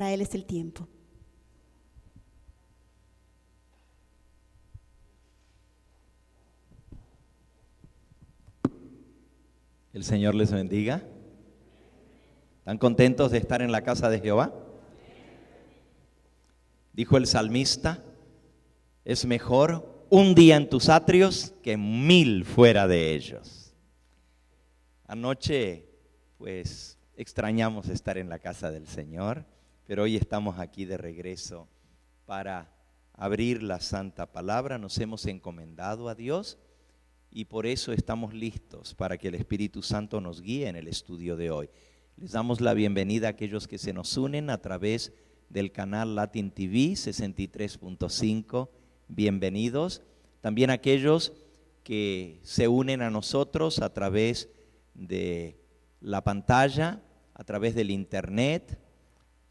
Para Él es el tiempo. El Señor les bendiga. ¿Están contentos de estar en la casa de Jehová? Dijo el salmista, es mejor un día en tus atrios que 1000 fuera de ellos. Anoche, pues, extrañamos estar en la casa del Señor, pero hoy estamos aquí de regreso para abrir la santa palabra. Nos hemos encomendado a Dios y por eso estamos listos para que el Espíritu Santo nos guíe en el estudio de hoy. Les damos la bienvenida a aquellos que se nos unen a través del canal Latin TV 63.5. Bienvenidos. También aquellos que se unen a nosotros a través de la pantalla, a través del internet,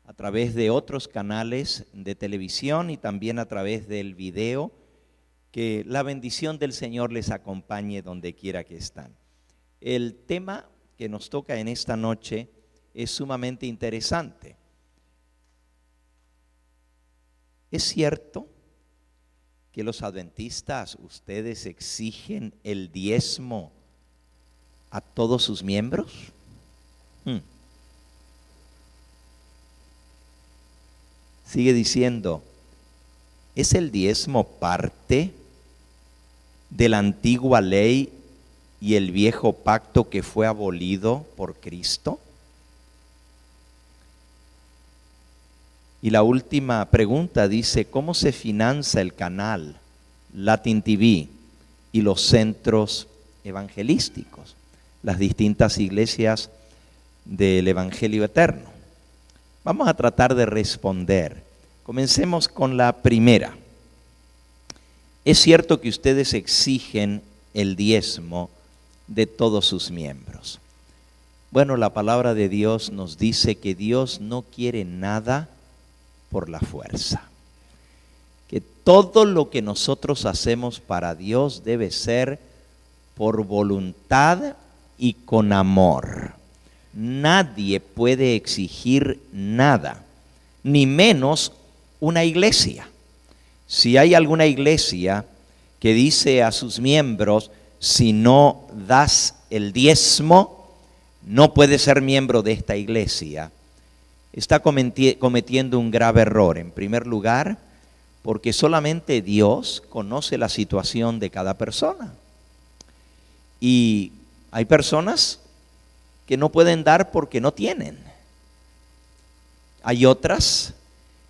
a través de otros canales de televisión y también a través del video. Que la bendición del Señor les acompañe donde quiera que están. El tema que nos toca en esta noche es sumamente interesante. ¿Es cierto que los adventistas, ustedes exigen el diezmo a todos sus miembros? Sigue diciendo, ¿es el diezmo parte de la antigua ley y el viejo pacto que fue abolido por Cristo? Y la última pregunta dice, ¿cómo se financia el canal Latin TV y los centros evangelísticos, las distintas iglesias del Evangelio Eterno? Vamos a tratar de responder. Comencemos con la primera. ¿Es cierto que ustedes exigen el diezmo de todos sus miembros? Bueno, la palabra de Dios nos dice que Dios no quiere nada por la fuerza. Que todo lo que nosotros hacemos para Dios debe ser por voluntad y con amor. Nadie puede exigir nada, ni menos una iglesia. Si hay alguna iglesia que dice a sus miembros, si no das el diezmo, no puedes ser miembro de esta iglesia, está cometiendo un grave error. En primer lugar, porque solamente Dios conoce la situación de cada persona. Y hay personas que no pueden dar porque no tienen. Hay otras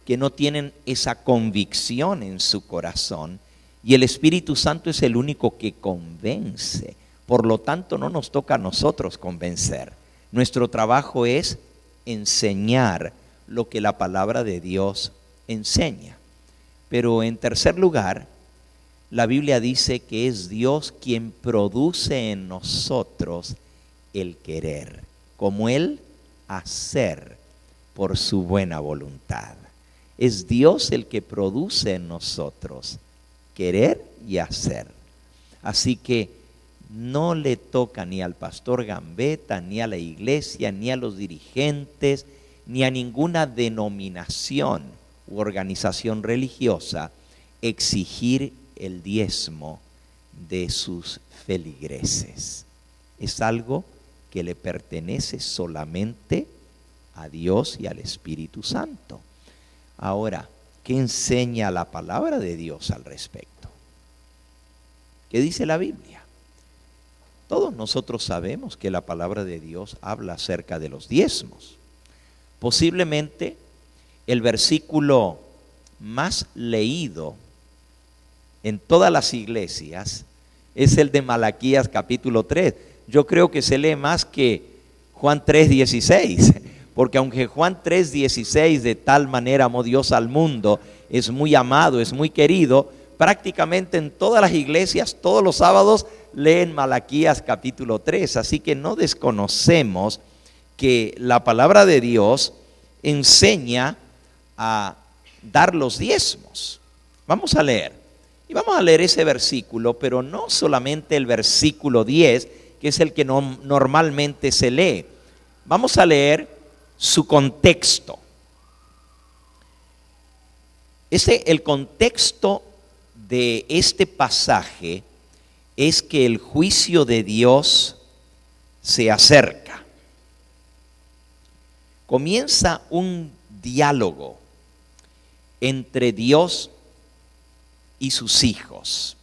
que no tienen esa convicción en su corazón y el Espíritu Santo es el único que convence. Por lo tanto, no nos toca a nosotros convencer. Nuestro trabajo es enseñar lo que la palabra de Dios enseña. Pero en tercer lugar, la Biblia dice que es Dios quien produce en nosotros el querer, como el hacer por su buena voluntad. Es Dios el que produce en nosotros querer y hacer. Así que no le toca ni al pastor Gambetta, ni a la iglesia, ni a los dirigentes, ni a ninguna denominación u organización religiosa exigir el diezmo de sus feligreses. Es algo que le pertenece solamente a Dios y al Espíritu Santo. Ahora, ¿qué enseña la palabra de Dios al respecto? ¿Qué dice la Biblia? Todos nosotros sabemos que la palabra de Dios habla acerca de los diezmos. Posiblemente el versículo más leído en todas las iglesias es el de Malaquías capítulo 3. Yo creo que se lee más que Juan 3:16, porque aunque Juan 3:16 de tal manera amó Dios al mundo, es muy amado, es muy querido, prácticamente en todas las iglesias, todos los sábados leen Malaquías capítulo 3, así que no desconocemos que la palabra de Dios enseña a dar los diezmos. Vamos a leer, y vamos a leer ese versículo, pero no solamente el versículo 10, que es el que normalmente se lee. Vamos a leer su contexto. El contexto de este pasaje es que el juicio de Dios se acerca. Comienza un diálogo entre Dios y sus hijos.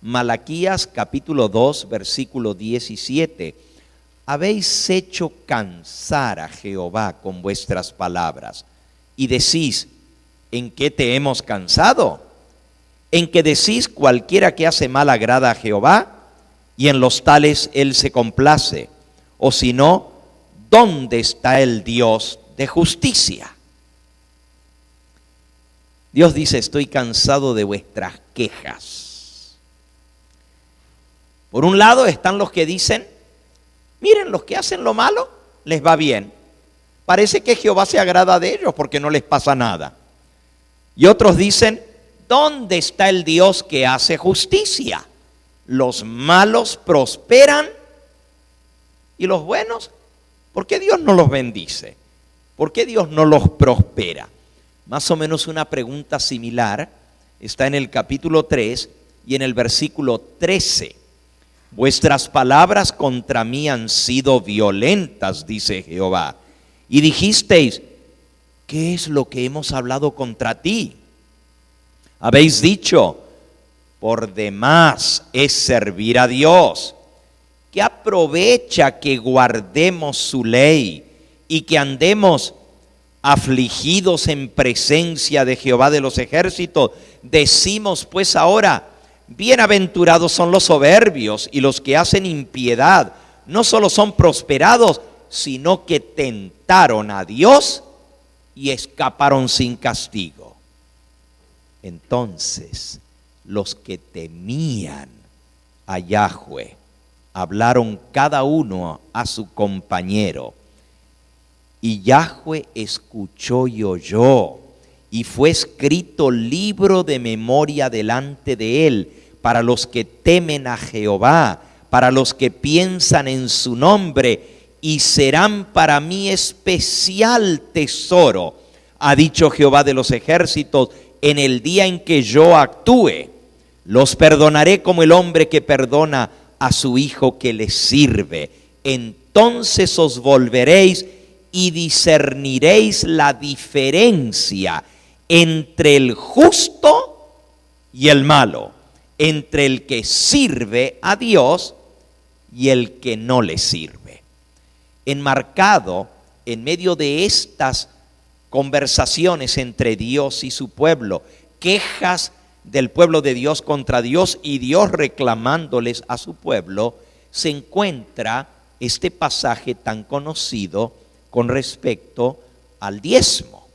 Malaquías capítulo 2, versículo 17. Habéis hecho cansar a Jehová con vuestras palabras y decís, ¿en qué te hemos cansado? En que decís, cualquiera que hace mal agrada a Jehová, y en los tales él se complace. O si no, ¿dónde está el Dios de justicia? Dios dice, estoy cansado de vuestras quejas. Por un lado están los que dicen, miren, los que hacen lo malo, les va bien. Parece que Jehová se agrada de ellos porque no les pasa nada. Y otros dicen, ¿dónde está el Dios que hace justicia? Los malos prosperan y los buenos, ¿por qué Dios no los bendice? ¿Por qué Dios no los prospera? Más o menos una pregunta similar está en el capítulo 3 y en el versículo 13. Vuestras palabras contra mí han sido violentas, dice Jehová. Y dijisteis, ¿qué es lo que hemos hablado contra ti? Habéis dicho, por demás es servir a Dios. ¿Qué aprovecha que guardemos su ley y que andemos afligidos en presencia de Jehová de los ejércitos? Decimos pues ahora, bienaventurados son los soberbios y los que hacen impiedad. No solo son prosperados, sino que tentaron a Dios y escaparon sin castigo. Entonces, los que temían a Yahweh hablaron cada uno a su compañero. Y Yahweh escuchó y oyó, y fue escrito libro de memoria delante de él, para los que temen a Jehová, para los que piensan en su nombre, y serán para mí especial tesoro, ha dicho Jehová de los ejércitos, en el día en que yo actúe. Los perdonaré como el hombre que perdona a su hijo que le sirve. Entonces os volveréis y discerniréis la diferencia entre el justo y el malo, entre el que sirve a Dios y el que no le sirve. Enmarcado en medio de estas conversaciones entre Dios y su pueblo, quejas del pueblo de Dios contra Dios y Dios reclamándoles a su pueblo, se encuentra este pasaje tan conocido con respecto al diezmo.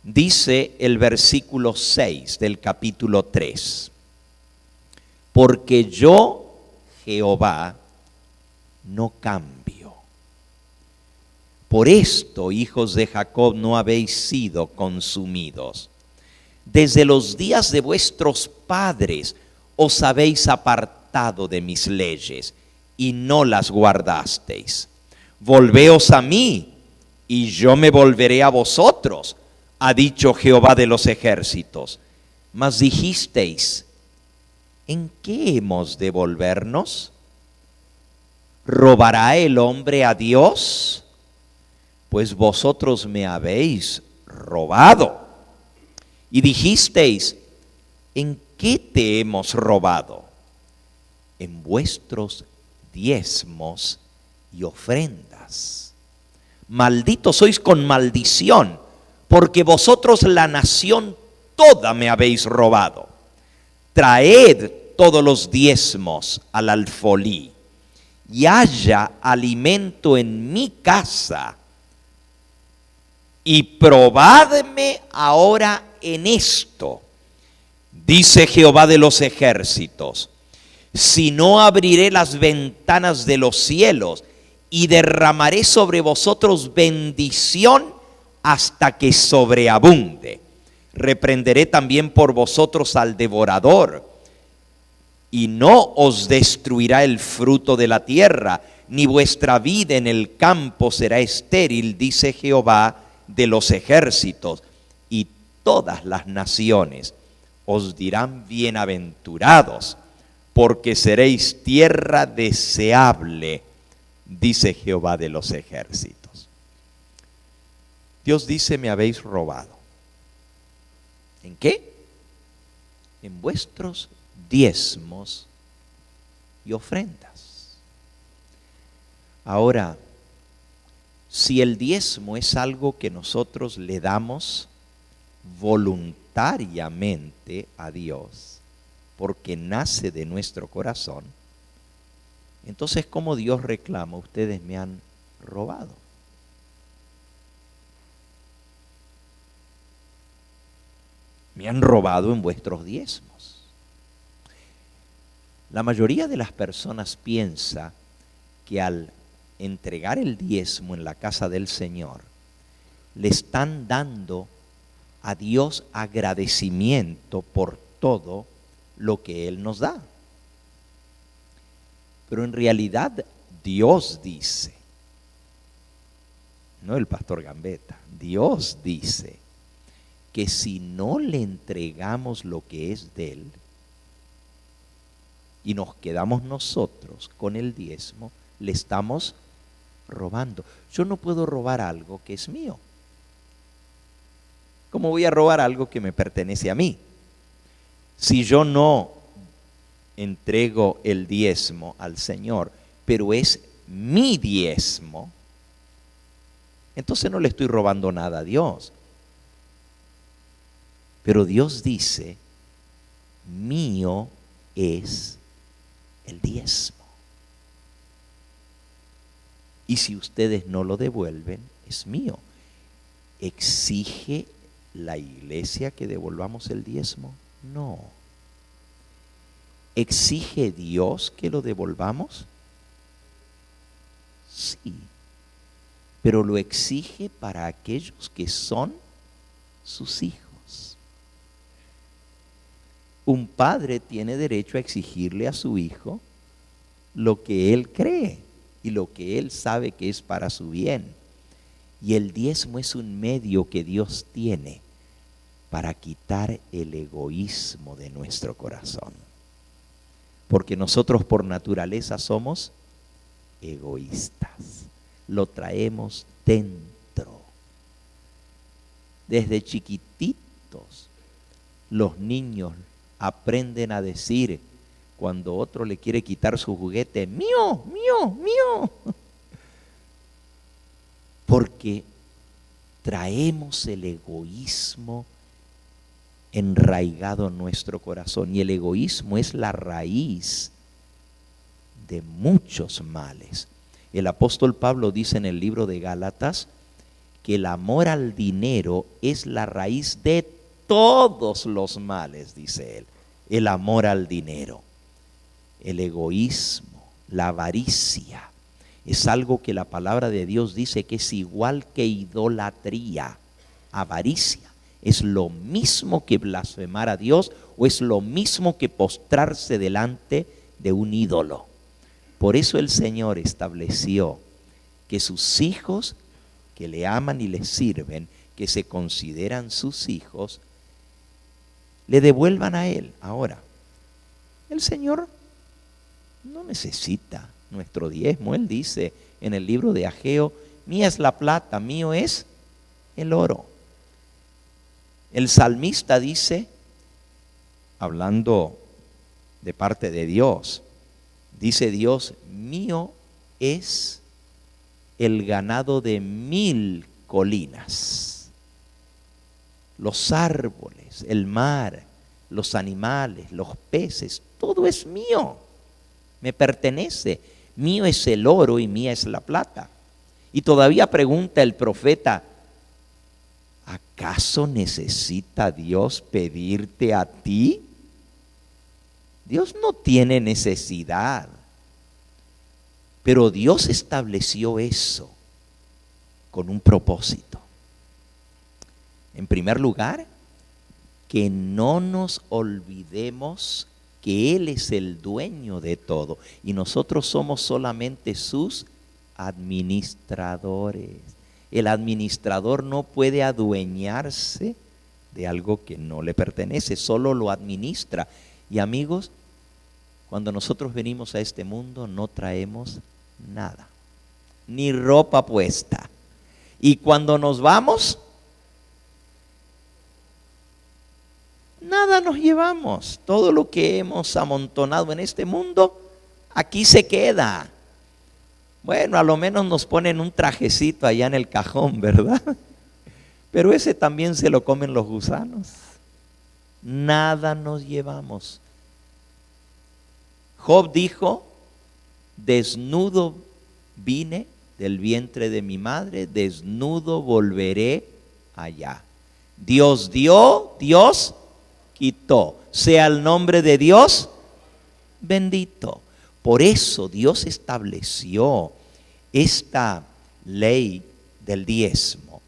Dice el versículo 6 del capítulo 3, porque yo, Jehová, no cambio. Por esto, hijos de Jacob, no habéis sido consumidos. Desde los días de vuestros padres os habéis apartado de mis leyes y no las guardasteis. Volveos a mí y yo me volveré a vosotros, ha dicho Jehová de los ejércitos. Mas dijisteis, ¿en qué hemos de volvernos? ¿Robará el hombre a Dios? Pues vosotros me habéis robado. Y dijisteis, ¿en qué te hemos robado? En vuestros diezmos y ofrendas. Malditos sois con maldición, porque vosotros la nación toda me habéis robado. Traed todos los diezmos al alfolí, y haya alimento en mi casa, y probadme ahora en esto, dice Jehová de los ejércitos, si no abriré las ventanas de los cielos y derramaré sobre vosotros bendición hasta que sobreabunde. Reprenderé también por vosotros al devorador, y no os destruirá el fruto de la tierra, ni vuestra vida en el campo será estéril, dice Jehová de los ejércitos. Y todas las naciones os dirán bienaventurados, porque seréis tierra deseable, dice Jehová de los ejércitos. Dios dice, me habéis robado. ¿En qué? En vuestros diezmos y ofrendas. Ahora, si el diezmo es algo que nosotros le damos voluntariamente a Dios, porque nace de nuestro corazón, entonces ¿cómo Dios reclama? Ustedes me han robado. Me han robado en vuestros diezmos. La mayoría de las personas piensa que al entregar el diezmo en la casa del Señor, le están dando a Dios agradecimiento por todo lo que Él nos da. Pero en realidad Dios dice, no el pastor Gambetta, Dios dice que si no le entregamos lo que es de Él y nos quedamos nosotros con el diezmo, le estamos robando. Yo no puedo robar algo que es mío. ¿Cómo voy a robar algo que me pertenece a mí? Si yo no entrego el diezmo al Señor, pero es mi diezmo, entonces no le estoy robando nada a Dios. Pero Dios dice, mío es el diezmo. Y si ustedes no lo devuelven, es mío. ¿Exige la iglesia que devolvamos el diezmo? No. ¿Exige Dios que lo devolvamos? Sí. Pero lo exige para aquellos que son sus hijos. Un padre tiene derecho a exigirle a su hijo lo que él cree y lo que él sabe que es para su bien. Y el diezmo es un medio que Dios tiene para quitar el egoísmo de nuestro corazón. Porque nosotros por naturaleza somos egoístas. Lo traemos dentro. Desde chiquititos los niños aprenden a decir cuando otro le quiere quitar su juguete, mío, mío, mío. Porque traemos el egoísmo enraigado en nuestro corazón. Y el egoísmo es la raíz de muchos males. El apóstol Pablo dice en el libro de Gálatas que el amor al dinero es la raíz de todos los males, dice él. El amor al dinero, el egoísmo, la avaricia, es algo que la palabra de Dios dice que es igual que idolatría. Avaricia es lo mismo que blasfemar a Dios o es lo mismo que postrarse delante de un ídolo. Por eso el Señor estableció que sus hijos que le aman y le sirven, que se consideran sus hijos, le devuelvan a Él. Ahora, el Señor no necesita nuestro diezmo. Él dice en el libro de Ageo, mía es la plata, mío es el oro. El salmista dice, hablando de parte de Dios, dice Dios, mío es el ganado de 1000 colinas, los árboles, el mar, los animales, los peces, todo es mío, me pertenece. Mío es el oro y mía es la plata. Y todavía pregunta el profeta, ¿acaso necesita Dios pedirte a ti? Dios no tiene necesidad, pero Dios estableció eso con un propósito. En primer lugar, que no nos olvidemos que Él es el dueño de todo y nosotros somos solamente sus administradores. El administrador no puede adueñarse de algo que no le pertenece, solo lo administra. Y amigos, cuando nosotros venimos a este mundo no traemos nada, ni ropa puesta. Y cuando nos vamos, nada nos llevamos. Todo lo que hemos amontonado en este mundo, aquí se queda. Bueno, a lo menos nos ponen un trajecito allá en el cajón, ¿verdad? Pero ese también se lo comen los gusanos. Nada nos llevamos. Job dijo, desnudo vine del vientre de mi madre, desnudo volveré allá. Dios dio, Dios quitó. Sea el nombre de Dios bendito. Por eso Dios estableció esta ley del diezmo,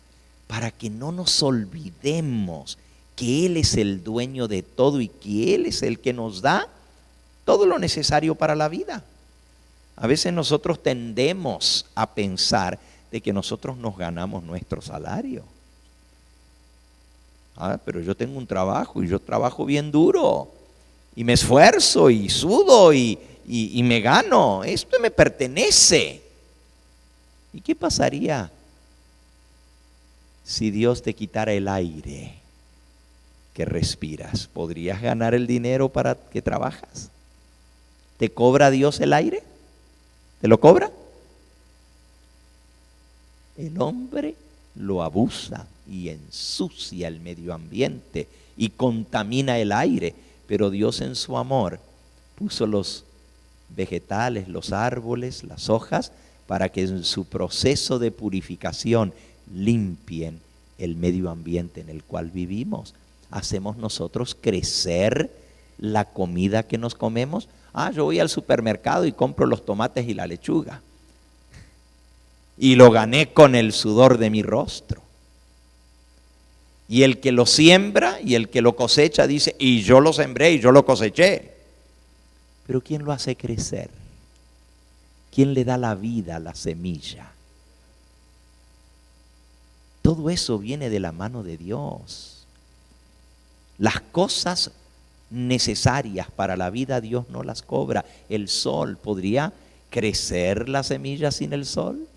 para que no nos olvidemos que Él es el dueño de todo y que Él es el que nos da todo lo necesario para la vida. A veces nosotros tendemos a pensar de que nosotros nos ganamos nuestro salario. Pero yo tengo un trabajo y yo trabajo bien duro y me esfuerzo y sudo y me gano. Esto me pertenece. ¿Y qué pasaría si Dios te quitara el aire que respiras? ¿Podrías ganar el dinero para que trabajas? ¿Te cobra Dios el aire? ¿Te lo cobra? El hombre lo abusa y ensucia el medio ambiente y contamina el aire, pero Dios en su amor puso los vegetales, los árboles, las hojas, para que en su proceso de purificación limpien el medio ambiente en el cual vivimos. ¿Hacemos nosotros crecer la comida que nos comemos? Yo voy al supermercado y compro los tomates y la lechuga. Y lo gané con el sudor de mi rostro. Y el que lo siembra y el que lo cosecha dice, y yo lo sembré y yo lo coseché. Pero ¿quién lo hace crecer? ¿Quién le da la vida a la semilla? Todo eso viene de la mano de Dios. Las cosas necesarias para la vida Dios no las cobra. El sol, ¿podría crecer la semilla sin el sol?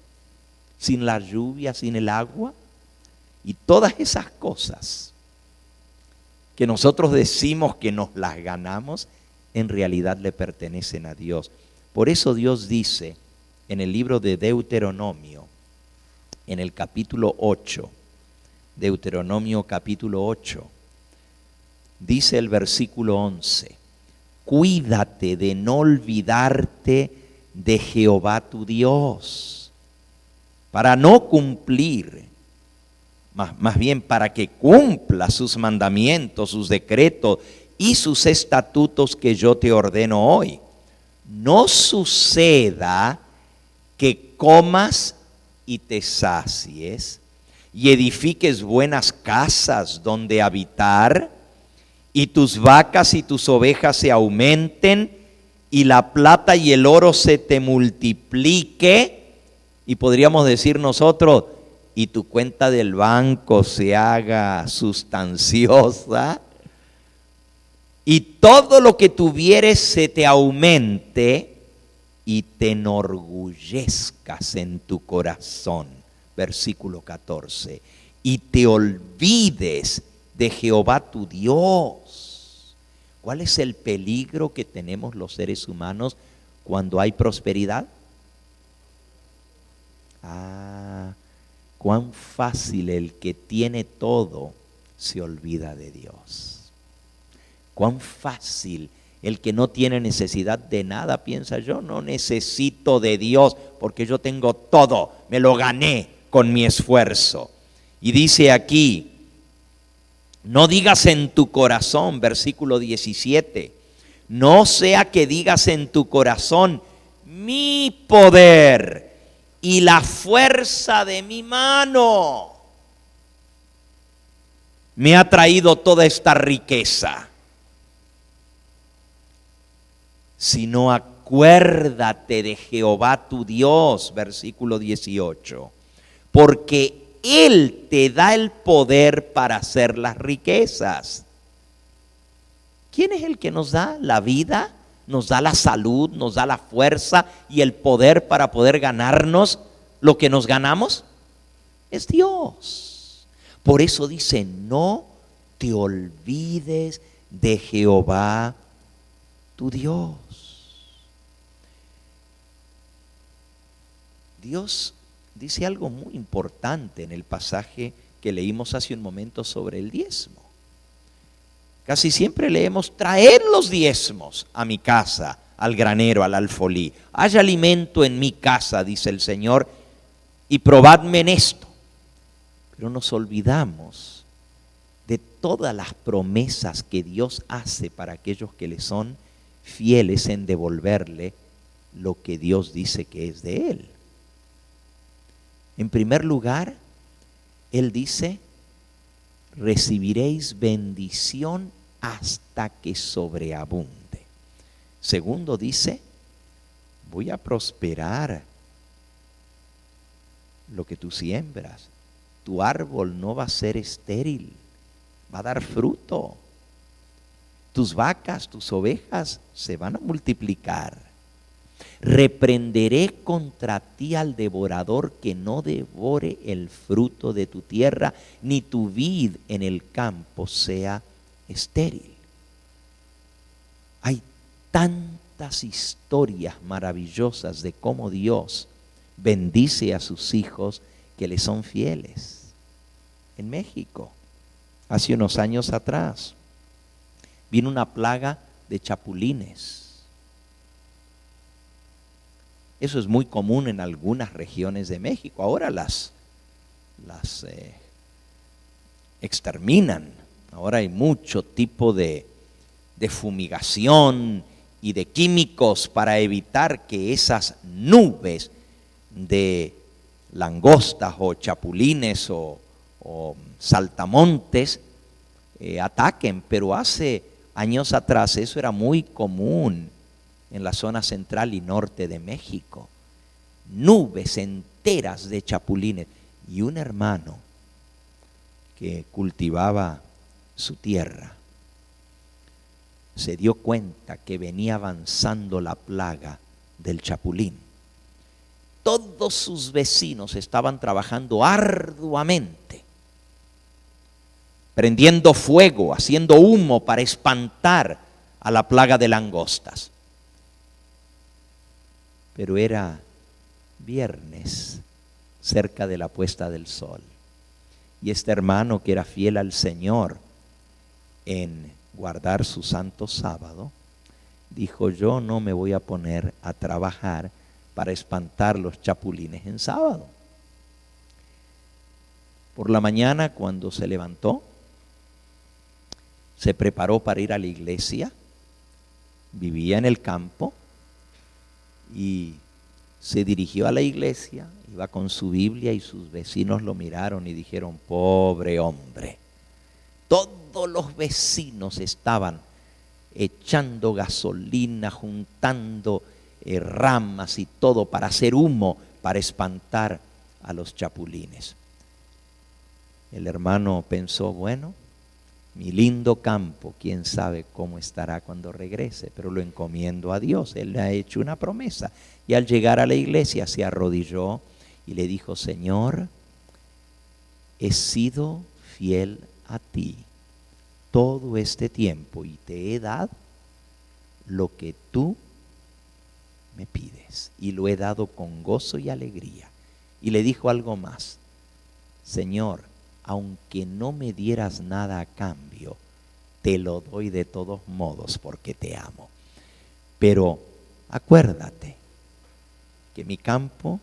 ¿Sin la lluvia, sin el agua? Y todas esas cosas que nosotros decimos que nos las ganamos, en realidad le pertenecen a Dios. Por eso Dios dice en el libro de Deuteronomio, en el capítulo 8, Deuteronomio capítulo 8, dice el versículo 11, cuídate de no olvidarte de Jehová tu Dios, para no cumplir, más bien para que cumpla sus mandamientos, sus decretos y sus estatutos que yo te ordeno hoy. No suceda que comas y te sacies y edifiques buenas casas donde habitar, y tus vacas y tus ovejas se aumenten, y la plata y el oro se te multiplique, y podríamos decir nosotros, y tu cuenta del banco se haga sustanciosa, y todo lo que tuvieres se te aumente, y te enorgullezcas en tu corazón. Versículo 14. Y te olvides de Jehová tu Dios. ¿Cuál es el peligro que tenemos los seres humanos cuando hay prosperidad? Cuán fácil el que tiene todo se olvida de Dios. Cuán fácil el que no tiene necesidad de nada piensa, yo no necesito de Dios porque yo tengo todo, me lo gané con mi esfuerzo. Y dice aquí, no digas en tu corazón, versículo 17, no sea que digas en tu corazón, mi poder y la fuerza de mi mano me ha traído toda esta riqueza. Sino acuérdate de Jehová tu Dios, versículo 18, porque Él te da el poder para hacer las riquezas. ¿Quién es el que nos da la vida? Nos da la salud, nos da la fuerza y el poder para poder ganarnos lo que nos ganamos. Es Dios. Por eso dice, no te olvides de Jehová tu Dios. Dios dice algo muy importante en el pasaje que leímos hace un momento sobre el diezmo. Casi siempre leemos, traed los diezmos a mi casa, al granero, al alfolí. Haya alimento en mi casa, dice el Señor, y probadme en esto. Pero nos olvidamos de todas las promesas que Dios hace para aquellos que le son fieles en devolverle lo que Dios dice que es de Él. En primer lugar, Él dice, recibiréis bendición hasta que sobreabunde. Segundo dice, voy a prosperar lo que tú siembras. Tu árbol no va a ser estéril, va a dar fruto. Tus vacas, tus ovejas se van a multiplicar. Reprenderé contra ti al devorador que no devore el fruto de tu tierra, ni tu vid en el campo sea estéril. Hay tantas historias maravillosas de cómo Dios bendice a sus hijos que le son fieles. En México, hace unos años atrás, vino una plaga de chapulines. Eso es muy común en algunas regiones de México. Ahora las exterminan. Ahora hay mucho tipo de fumigación y de químicos para evitar que esas nubes de langostas o chapulines o saltamontes ataquen. Pero hace años atrás eso era muy común en la zona central y norte de México. Nubes enteras de chapulines. Y un hermano que cultivaba su tierra se dio cuenta que venía avanzando la plaga del chapulín. Todos sus vecinos estaban trabajando arduamente, prendiendo fuego, haciendo humo para espantar a la plaga de langostas. Pero era viernes, cerca de la puesta del sol. Y este hermano, que era fiel al Señor en guardar su santo sábado, dijo, yo no me voy a poner a trabajar para espantar los chapulines en sábado. Por la mañana, cuando se levantó, se preparó para ir a la iglesia. Vivía en el campo y se dirigió a la iglesia, iba con su Biblia y sus vecinos lo miraron y dijeron, pobre hombre. Todos los vecinos estaban echando gasolina, juntando ramas y todo para hacer humo, para espantar a los chapulines. El hermano pensó, bueno, mi lindo campo, quién sabe cómo estará cuando regrese, pero lo encomiendo a Dios. Él le ha hecho una promesa. Y al llegar a la iglesia se arrodilló y le dijo, Señor, he sido fiel a ti todo este tiempo y te he dado lo que tú me pides. Y lo he dado con gozo y alegría. Y le dijo algo más, Señor, aunque no me dieras nada a cambio, te lo doy de todos modos porque te amo. Pero acuérdate que mi campo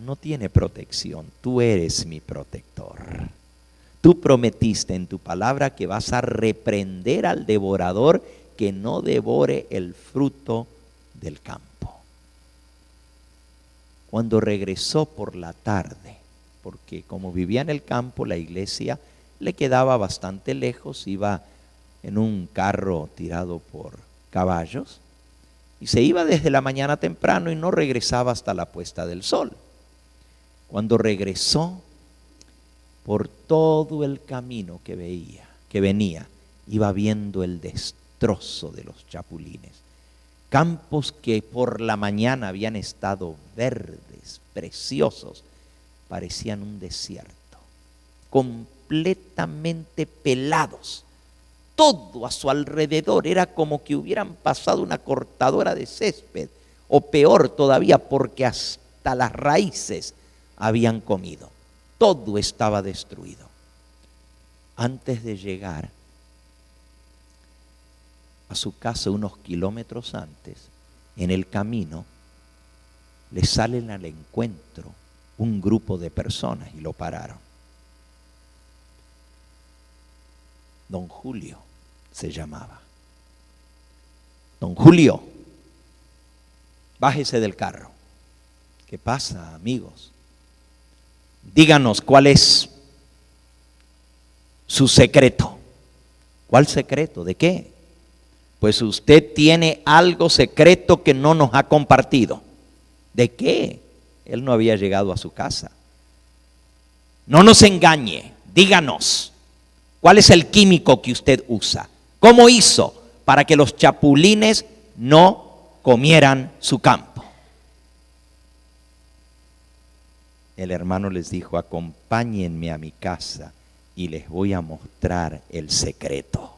no tiene protección, tú eres mi protector. Tú prometiste en tu palabra que vas a reprender al devorador que no devore el fruto del campo. Cuando regresó por la tarde, porque como vivía en el campo, la iglesia le quedaba bastante lejos, iba en un carro tirado por caballos y se iba desde la mañana temprano y no regresaba hasta la puesta del sol. Cuando regresó, por todo el camino que venía, iba viendo el destrozo de los chapulines. Campos que por la mañana habían estado verdes, preciosos, parecían un desierto, completamente pelados. Todo a su alrededor era como que hubieran pasado una cortadora de césped, o peor todavía, porque hasta las raíces habían comido. Todo estaba destruido. Antes de llegar a su casa, unos kilómetros antes, en el camino, le salen al encuentro un grupo de personas y lo pararon. Don Julio se llamaba. Don Julio, bájese del carro. ¿Qué pasa, amigos? Díganos cuál es su secreto. ¿Cuál secreto? ¿De qué? Pues usted tiene algo secreto que no nos ha compartido. ¿De qué? Él no había llegado a su casa. No nos engañe, díganos, ¿cuál es el químico que usted usa? ¿Cómo hizo para que los chapulines no comieran su campo? El hermano les dijo: acompáñenme a mi casa y les voy a mostrar el secreto.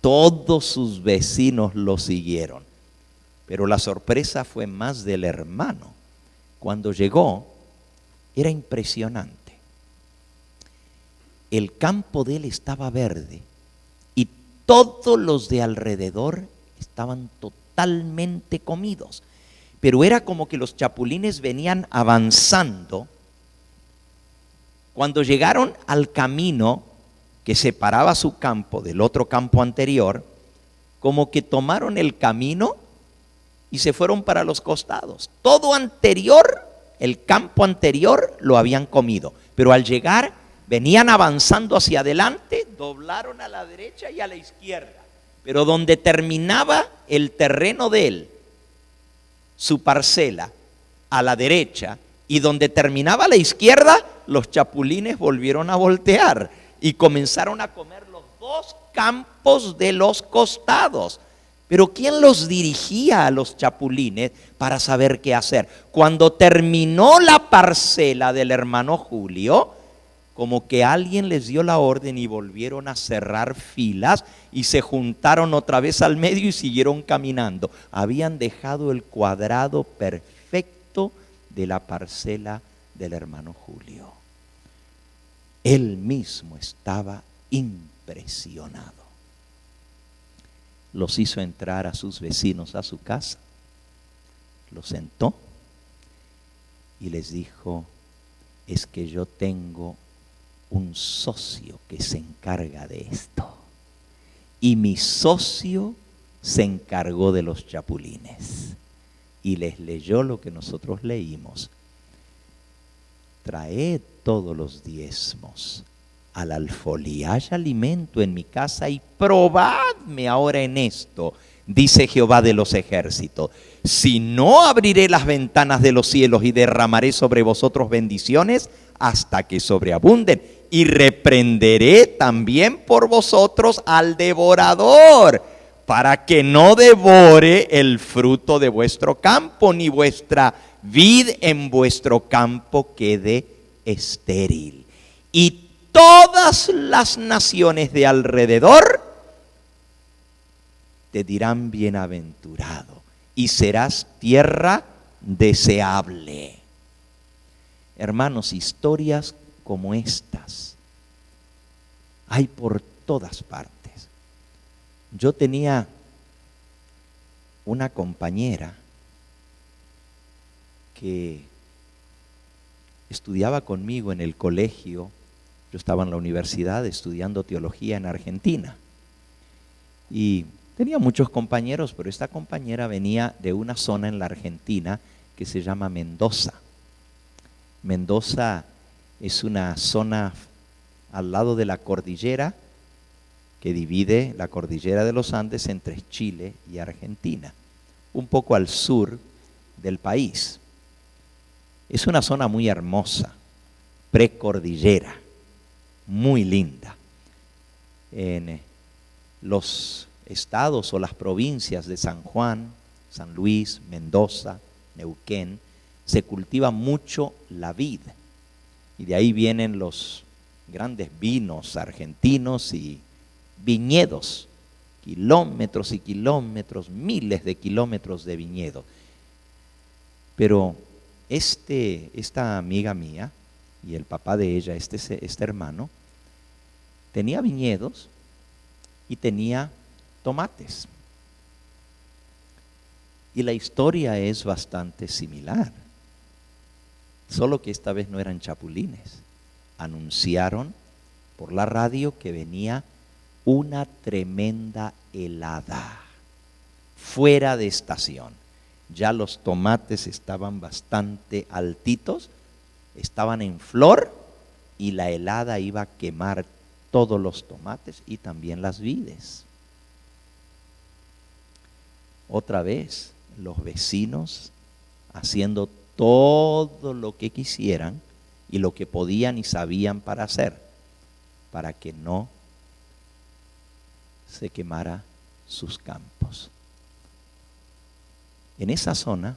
Todos sus vecinos lo siguieron, pero la sorpresa fue más del hermano. Cuando llegó, era impresionante. El campo de él estaba verde y todos los de alrededor estaban totalmente comidos. Pero era como que los chapulines venían avanzando. Cuando llegaron al camino que separaba su campo del otro campo anterior, como que tomaron el camino y se fueron para los costados. Todo anterior, el campo anterior, lo habían comido, pero al llegar venían avanzando hacia adelante, doblaron a la derecha y a la izquierda, pero donde terminaba el terreno de él, su parcela, a la derecha, y donde terminaba a la izquierda, los chapulines volvieron a voltear y comenzaron a comer los dos campos de los costados. Pero ¿quién los dirigía a los chapulines para saber qué hacer? Cuando terminó la parcela del hermano Julio, como que alguien les dio la orden y volvieron a cerrar filas y se juntaron otra vez al medio y siguieron caminando. Habían dejado el cuadrado perfecto de la parcela del hermano Julio. Él mismo estaba impresionado. Los hizo entrar a sus vecinos a su casa, los sentó y les dijo: es que yo tengo un socio que se encarga de esto, y mi socio se encargó de los chapulines. Y les leyó lo que nosotros leímos: traed todos los diezmos al alfolí, hay alimento en mi casa, y probadme ahora en esto, dice Jehová de los ejércitos, si no abriré las ventanas de los cielos y derramaré sobre vosotros bendiciones hasta que sobreabunden, y reprenderé también por vosotros al devorador, para que no devore el fruto de vuestro campo, ni vuestra vid en vuestro campo quede estéril. Y todas las naciones de alrededor te dirán bienaventurado, y serás tierra deseable. Hermanos, historias como estas hay por todas partes. Yo tenía una compañera que estudiaba conmigo en el colegio. Yo estaba en la universidad estudiando teología en Argentina y tenía muchos compañeros, pero esta compañera venía de una zona en la Argentina que se llama Mendoza. Mendoza es una zona al lado de la cordillera que divide la cordillera de los Andes entre Chile y Argentina, un poco al sur del país. Es una zona muy hermosa, precordillera. muy linda. En los estados o las provincias de San Juan, San Luis, Mendoza, Neuquén, se cultiva mucho la vid. Y de ahí vienen los grandes vinos argentinos y viñedos, kilómetros y kilómetros, miles de kilómetros de viñedos. Pero esta amiga mía y el papá de ella, este hermano, tenía viñedos y tenía tomates. Y la historia es bastante similar, solo que esta vez no eran chapulines. Anunciaron por la radio que venía una tremenda helada, fuera de estación. Ya los tomates estaban bastante altitos, estaban en flor y la helada iba a quemar todos los tomates y también las vides. Otra vez, los vecinos haciendo todo lo que quisieran y lo que podían y sabían para hacer, para que no se quemara sus campos. En esa zona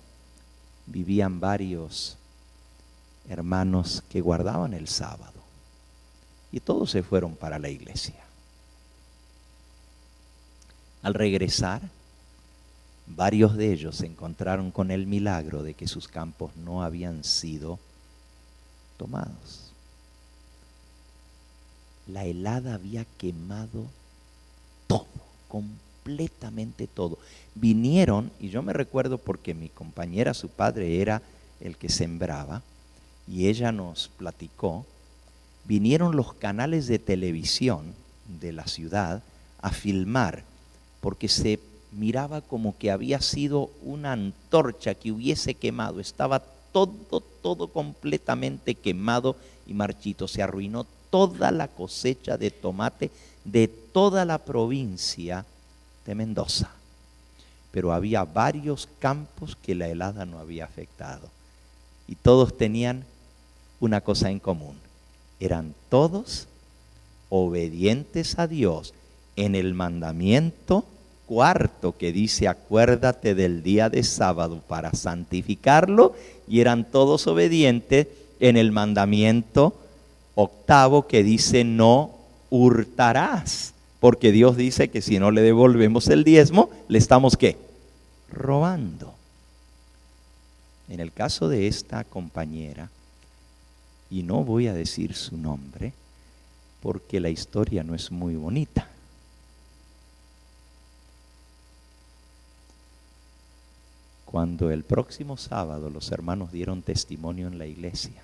vivían varios hermanos que guardaban el sábado y todos se fueron para la iglesia. Al regresar, varios de ellos se encontraron con el milagro de que sus campos no habían sido tomados. La helada había quemado todo, completamente todo. Vinieron, y yo me recuerdo porque mi compañera, su padre era el que sembraba, y ella nos platicó, vinieron los canales de televisión de la ciudad a filmar, porque se miraba como que había sido una antorcha que hubiese quemado, estaba todo completamente quemado y marchito, se arruinó toda la cosecha de tomate de toda la provincia de Mendoza. Pero había varios campos que la helada no había afectado. Y todos tenían una cosa en común. Eran todos obedientes a Dios en el mandamiento cuarto que dice: acuérdate del día de sábado para santificarlo. Y eran todos obedientes en el mandamiento octavo que dice: no hurtarás, porque Dios dice que si no le devolvemos el diezmo, le estamos ¿qué? Robando. En el caso de esta compañera, y no voy a decir su nombre, porque la historia no es muy bonita. Cuando el próximo sábado los hermanos dieron testimonio en la iglesia,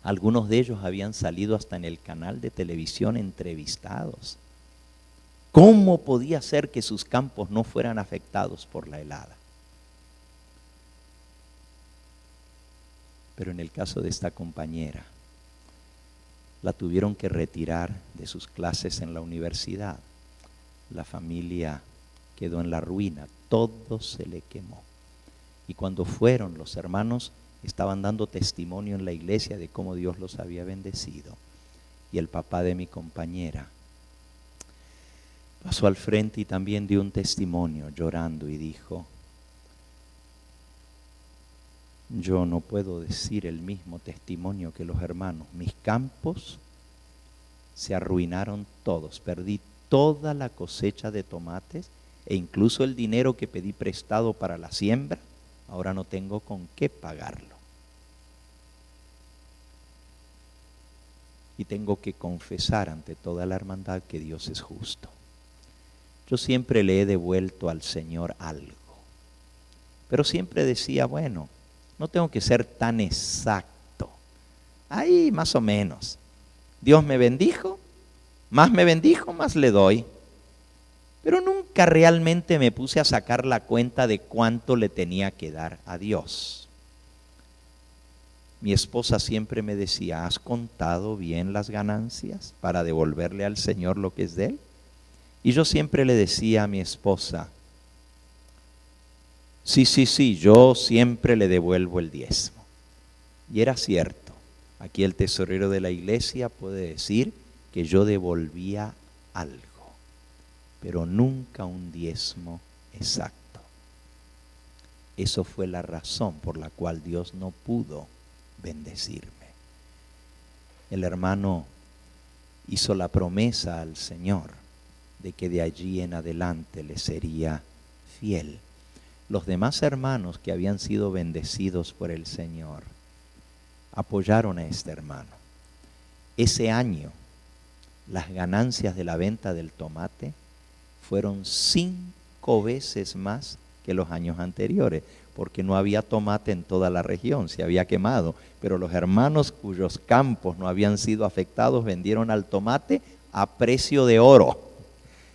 algunos de ellos habían salido hasta en el canal de televisión entrevistados. ¿Cómo podía ser que sus campos no fueran afectados por la helada? Pero en el caso de esta compañera, la tuvieron que retirar de sus clases en la universidad. La familia quedó en la ruina, todo se le quemó. Y cuando fueron, los hermanos estaban dando testimonio en la iglesia de cómo Dios los había bendecido. Y el papá de mi compañera pasó al frente y también dio un testimonio llorando y dijo: yo no puedo decir el mismo testimonio que los hermanos. Mis campos se arruinaron todos, perdí toda la cosecha de tomates e incluso el dinero que pedí prestado para la siembra, ahora no tengo con qué pagarlo. Y tengo que confesar ante toda la hermandad que Dios es justo. Yo siempre le he devuelto al Señor algo, pero siempre decía, bueno, no tengo que ser tan exacto. Ahí más o menos. Dios me bendijo, más le doy. Pero nunca realmente me puse a sacar la cuenta de cuánto le tenía que dar a Dios. Mi esposa siempre me decía: ¿has contado bien las ganancias para devolverle al Señor lo que es de Él? Y yo siempre le decía a mi esposa: sí, yo siempre le devuelvo el diezmo. Y era cierto. Aquí el tesorero de la iglesia puede decir que yo devolvía algo, pero nunca un diezmo exacto. Eso fue la razón por la cual Dios no pudo bendecirme. El hermano hizo la promesa al Señor de que de allí en adelante le sería fiel. Los demás hermanos que habían sido bendecidos por el Señor apoyaron a este hermano. Ese año, las ganancias de la venta del tomate fueron 5 veces más que los años anteriores, porque no había tomate en toda la región, se había quemado, pero los hermanos cuyos campos no habían sido afectados vendieron al tomate a precio de oro.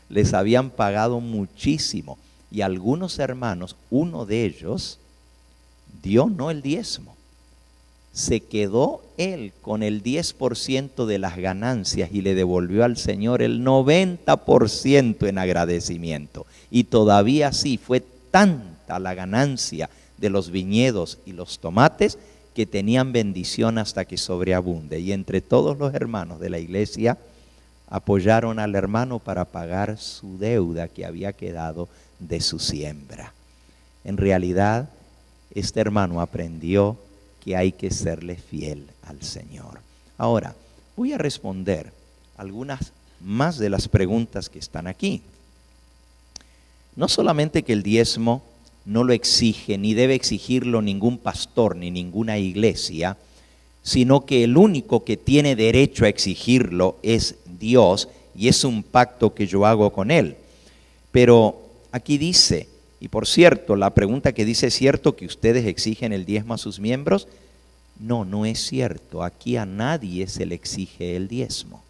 Les habían pagado muchísimo, y algunos hermanos, uno de ellos dio no el diezmo, se quedó él con el 10% de las ganancias y le devolvió al Señor el 90% en agradecimiento. Y todavía así fue tanta la ganancia de los viñedos y los tomates que tenían bendición hasta que sobreabunde. Y entre todos los hermanos de la iglesia apoyaron al hermano para pagar su deuda que había quedado de su siembra. En realidad, este hermano aprendió que hay que serle fiel al Señor. Ahora, voy a responder algunas más de las preguntas que están aquí. No solamente que el diezmo no lo exige, ni debe exigirlo ningún pastor, ni ninguna iglesia, sino que el único que tiene derecho a exigirlo es Dios, y es un pacto que yo hago con Él. Pero aquí dice, y por cierto, la pregunta que dice, ¿es cierto que ustedes exigen el diezmo a sus miembros? No, no es cierto. Aquí a nadie se le exige el diezmo.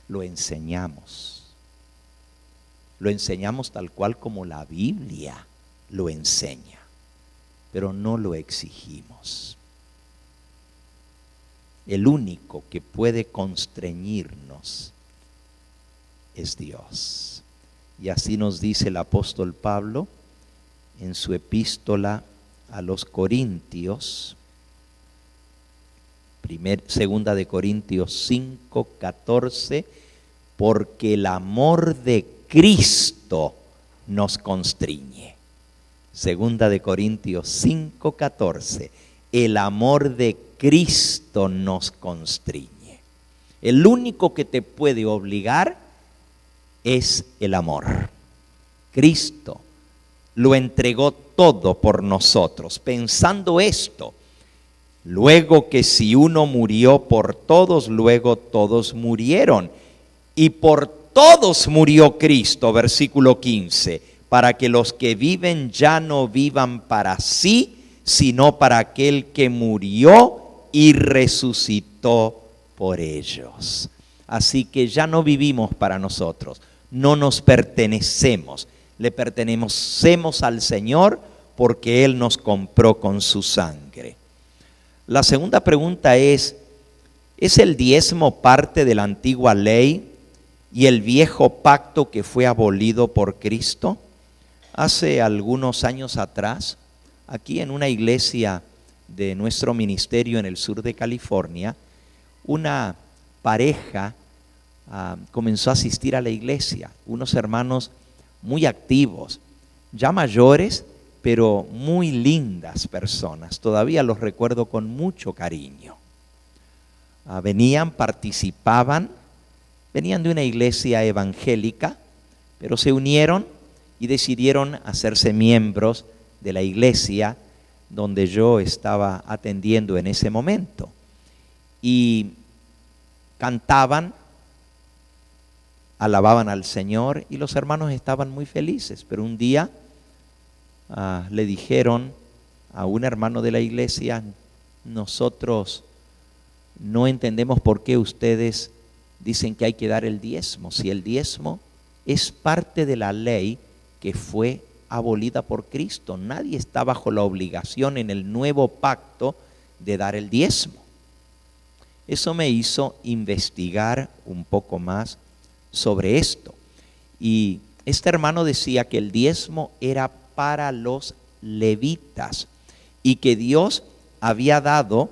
Lo enseñamos. Lo enseñamos tal cual como la Biblia lo enseña, pero no lo exigimos. El único que puede constreñirnos es Dios. Y así nos dice el apóstol Pablo en su epístola a los Corintios, segunda de Corintios 5:14, porque el amor de Cristo nos constriñe. Segunda de Corintios 5:14, el amor de Cristo nos constriñe. El único que te puede obligar es el amor. Cristo lo entregó todo por nosotros, pensando esto: luego que si uno murió por todos, luego todos murieron. Y por todos murió Cristo, versículo 15, para que los que viven ya no vivan para sí, sino para aquel que murió y resucitó por ellos. Así que ya no vivimos para nosotros, no nos pertenecemos, le pertenecemos al Señor porque Él nos compró con su sangre. La segunda pregunta ¿es el diezmo parte de la antigua ley y el viejo pacto que fue abolido por Cristo? Hace algunos años atrás, aquí en una iglesia de nuestro ministerio en el sur de California, una pareja comenzó a asistir a la iglesia, unos hermanos muy activos, ya mayores, pero muy lindas personas. Todavía los recuerdo con mucho cariño. Venían, participaban, venían de una iglesia evangélica, pero se unieron y decidieron hacerse miembros de la iglesia donde yo estaba atendiendo en ese momento. Y cantaban, alababan al Señor y los hermanos estaban muy felices. Pero un día le dijeron a un hermano de la iglesia: nosotros no entendemos por qué ustedes dicen que hay que dar el diezmo, si el diezmo es parte de la ley que fue abolida por Cristo. Nadie está bajo la obligación en el nuevo pacto de dar el diezmo. Eso me hizo investigar un poco más sobre esto. Y este hermano decía que el diezmo era para los levitas y que Dios había dado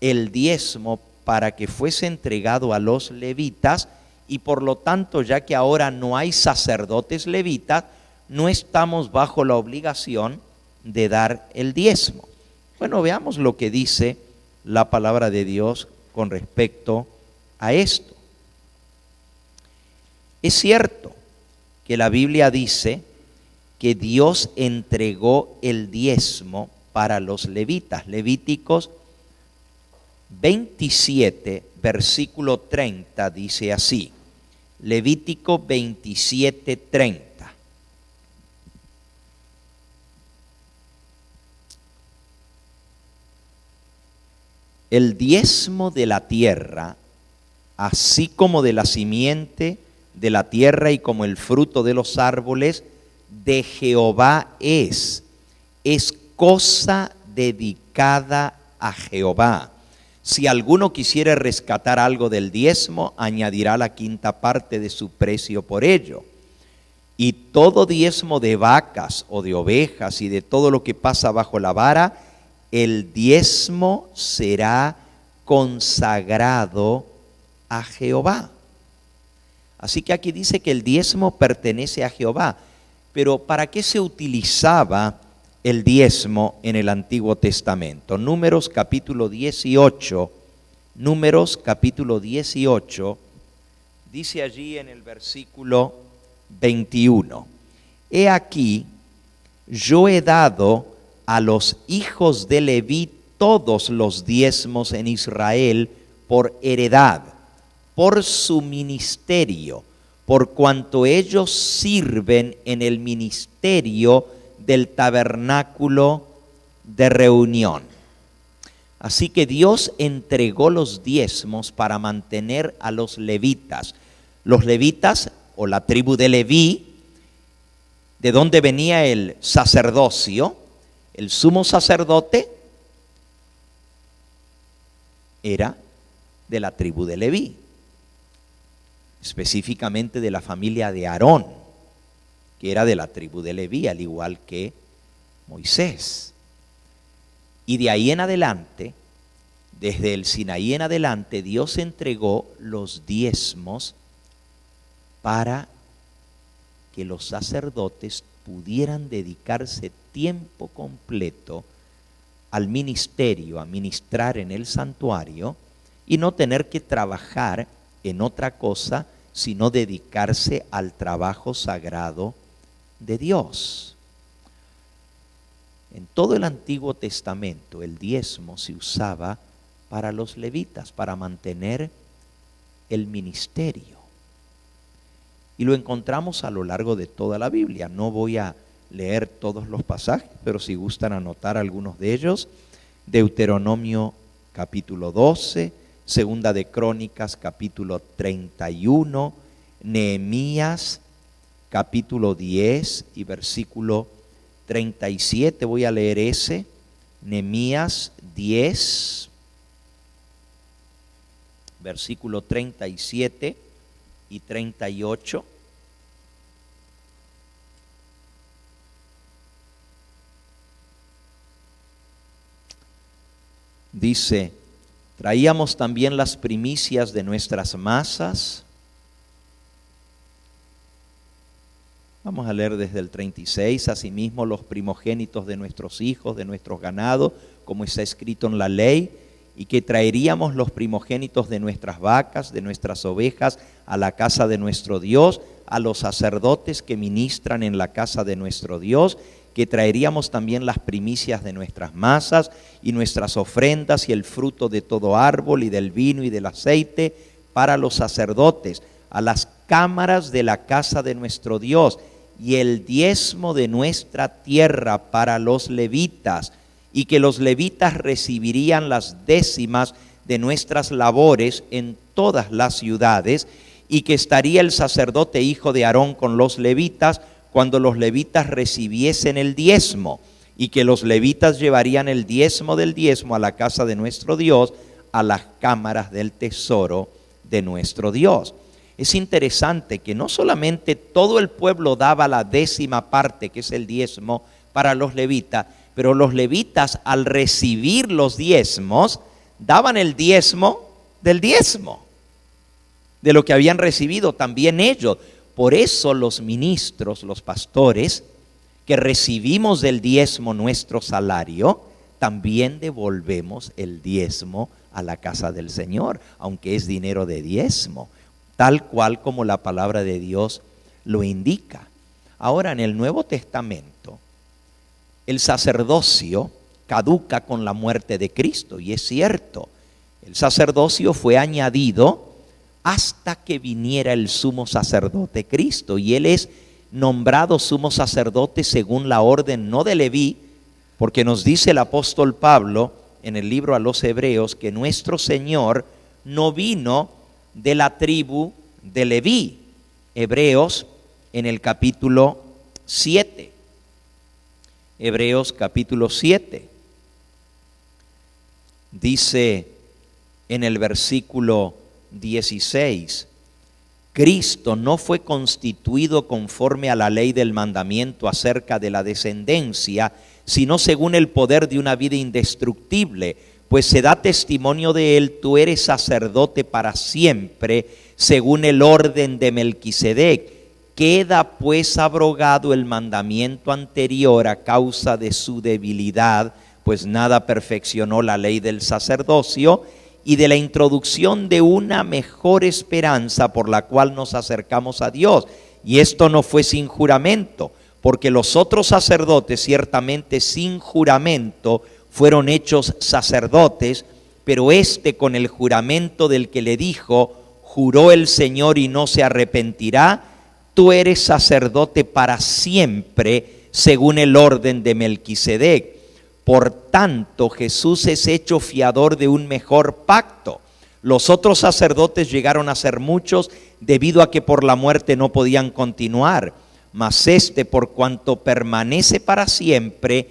el diezmo para que fuese entregado a los levitas, y por lo tanto, ya que ahora no hay sacerdotes levitas, no estamos bajo la obligación de dar el diezmo. Bueno, veamos lo que dice la palabra de Dios con respecto a esto. Es cierto que la Biblia dice que Dios entregó el diezmo para los levitas. Levíticos 27, versículo 30 dice así. Levítico 27, 30. El diezmo de la tierra, así como de la simiente de la tierra y como el fruto de los árboles, de Jehová es cosa dedicada a Jehová. Si alguno quisiere rescatar algo del diezmo, añadirá la quinta parte de su precio por ello. Y todo diezmo de vacas o de ovejas y de todo lo que pasa bajo la vara, el diezmo será consagrado a Jehová. Así que aquí dice que el diezmo pertenece a Jehová. Pero ¿para qué se utilizaba el diezmo en el Antiguo Testamento? Números capítulo 18, dice allí en el versículo 21. He aquí, yo he dado a los hijos de Leví todos los diezmos en Israel por heredad, por su ministerio, por cuanto ellos sirven en el ministerio del tabernáculo de reunión. Así que Dios entregó los diezmos para mantener a los levitas. Los levitas, o la tribu de Leví, de donde venía el sacerdocio, el sumo sacerdote era de la tribu de Leví, específicamente de la familia de Aarón, que era de la tribu de Leví, al igual que Moisés. Y de ahí en adelante, desde el Sinaí en adelante, Dios entregó los diezmos para que los sacerdotes pudieran dedicarse tiempo completo al ministerio, a ministrar en el santuario y no tener que trabajar en otra cosa, sino dedicarse al trabajo sagrado de Dios. En todo el Antiguo Testamento el diezmo se usaba para los levitas, para mantener el ministerio. Y lo encontramos a lo largo de toda la Biblia. No voy a leer todos los pasajes, pero si gustan anotar algunos de ellos. Deuteronomio capítulo 12, Segunda de Crónicas capítulo 31, Nehemías capítulo 10 y versículo 37. Voy a leer ese. Nehemías 10, versículo 37 y 38. Dice: traíamos también las primicias de nuestras masas. Vamos a leer desde el 36. Asimismo los primogénitos de nuestros hijos, de nuestros ganados, como está escrito en la ley, y que traeríamos los primogénitos de nuestras vacas, de nuestras ovejas, a la casa de nuestro Dios, a los sacerdotes que ministran en la casa de nuestro Dios, que traeríamos también las primicias de nuestras masas y nuestras ofrendas y el fruto de todo árbol y del vino y del aceite para los sacerdotes, a las cámaras de la casa de nuestro Dios, y el diezmo de nuestra tierra para los levitas, y que los levitas recibirían las décimas de nuestras labores en todas las ciudades, y que estaría el sacerdote hijo de Aarón con los levitas cuando los levitas recibiesen el diezmo, y que los levitas llevarían el diezmo del diezmo a la casa de nuestro Dios, a las cámaras del tesoro de nuestro Dios. Es interesante que no solamente todo el pueblo daba la décima parte, que es el diezmo, para los levitas, pero los levitas, al recibir los diezmos, daban el diezmo del diezmo, de lo que habían recibido también ellos. Por eso los ministros, los pastores, que recibimos del diezmo nuestro salario, también devolvemos el diezmo a la casa del Señor, aunque es dinero de diezmo, tal cual como la palabra de Dios lo indica. Ahora, en el Nuevo Testamento, el sacerdocio caduca con la muerte de Cristo, y es cierto, el sacerdocio fue añadido hasta que viniera el sumo sacerdote Cristo, y Él es nombrado sumo sacerdote según la orden no de Leví, porque nos dice el apóstol Pablo en el libro a los Hebreos que nuestro Señor no vino de la tribu de Leví. Hebreos en el capítulo 7. Hebreos capítulo 7. Dice en el versículo 16: Cristo no fue constituido conforme a la ley del mandamiento acerca de la descendencia, sino según el poder de una vida indestructible, pues se da testimonio de él: tú eres sacerdote para siempre, según el orden de Melquisedec. Queda pues abrogado el mandamiento anterior a causa de su debilidad, pues nada perfeccionó la ley del sacerdocio, y de la introducción de una mejor esperanza por la cual nos acercamos a Dios. Y esto no fue sin juramento, porque los otros sacerdotes ciertamente sin juramento fueron hechos sacerdotes, pero este con el juramento del que le dijo: juró el Señor y no se arrepentirá, tú eres sacerdote para siempre, según el orden de Melquisedec. Por tanto, Jesús es hecho fiador de un mejor pacto. Los otros sacerdotes llegaron a ser muchos, debido a que por la muerte no podían continuar. Mas este, por cuanto permanece para siempre,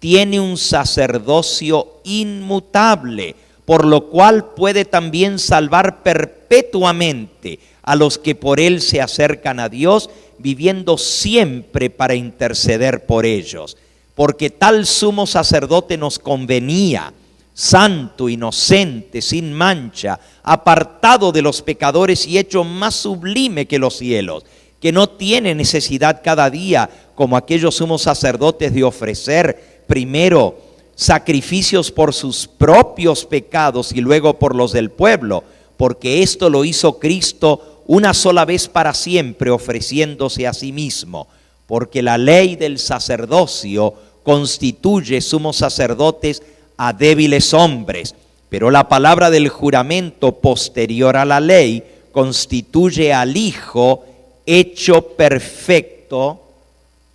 tiene un sacerdocio inmutable, por lo cual puede también salvar perpetuamente a los que por él se acercan a Dios, viviendo siempre para interceder por ellos. Porque tal sumo sacerdote nos convenía, santo, inocente, sin mancha, apartado de los pecadores y hecho más sublime que los cielos, que no tiene necesidad cada día, como aquellos sumos sacerdotes, de ofrecer primero sacrificios por sus propios pecados y luego por los del pueblo, porque esto lo hizo Cristo una sola vez para siempre, ofreciéndose a sí mismo. Porque la ley del sacerdocio constituye sumos sacerdotes a débiles hombres, pero la palabra del juramento posterior a la ley constituye al Hijo hecho perfecto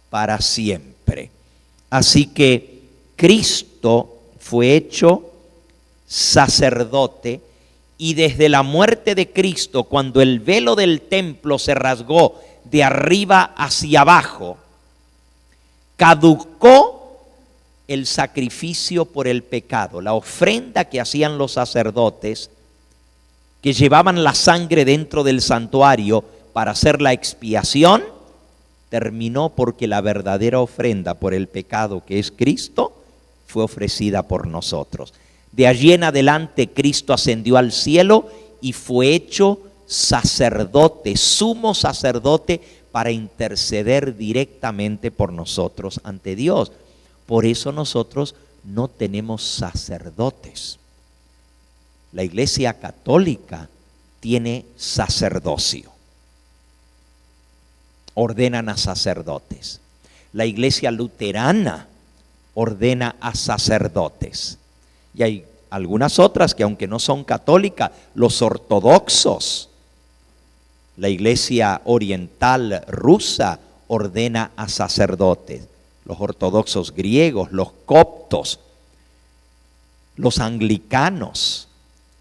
para siempre. Así que Cristo fue hecho sacerdote, y desde la muerte de Cristo, cuando el velo del templo se rasgó de arriba hacia abajo, caducó el sacrificio por el pecado. La ofrenda que hacían los sacerdotes, que llevaban la sangre dentro del santuario para hacer la expiación, terminó, porque la verdadera ofrenda por el pecado, que es Cristo, fue ofrecida por nosotros. De allí en adelante Cristo ascendió al cielo y fue hecho sacerdote, sumo sacerdote, para interceder directamente por nosotros ante Dios. Por eso nosotros no tenemos sacerdotes. La Iglesia Católica tiene sacerdocio. Ordenan a sacerdotes. La Iglesia Luterana ordena a sacerdotes. Y hay algunas otras que, aunque no son católicas, los ortodoxos, la Iglesia Oriental rusa ordena a sacerdotes. Los ortodoxos griegos, los coptos, los anglicanos,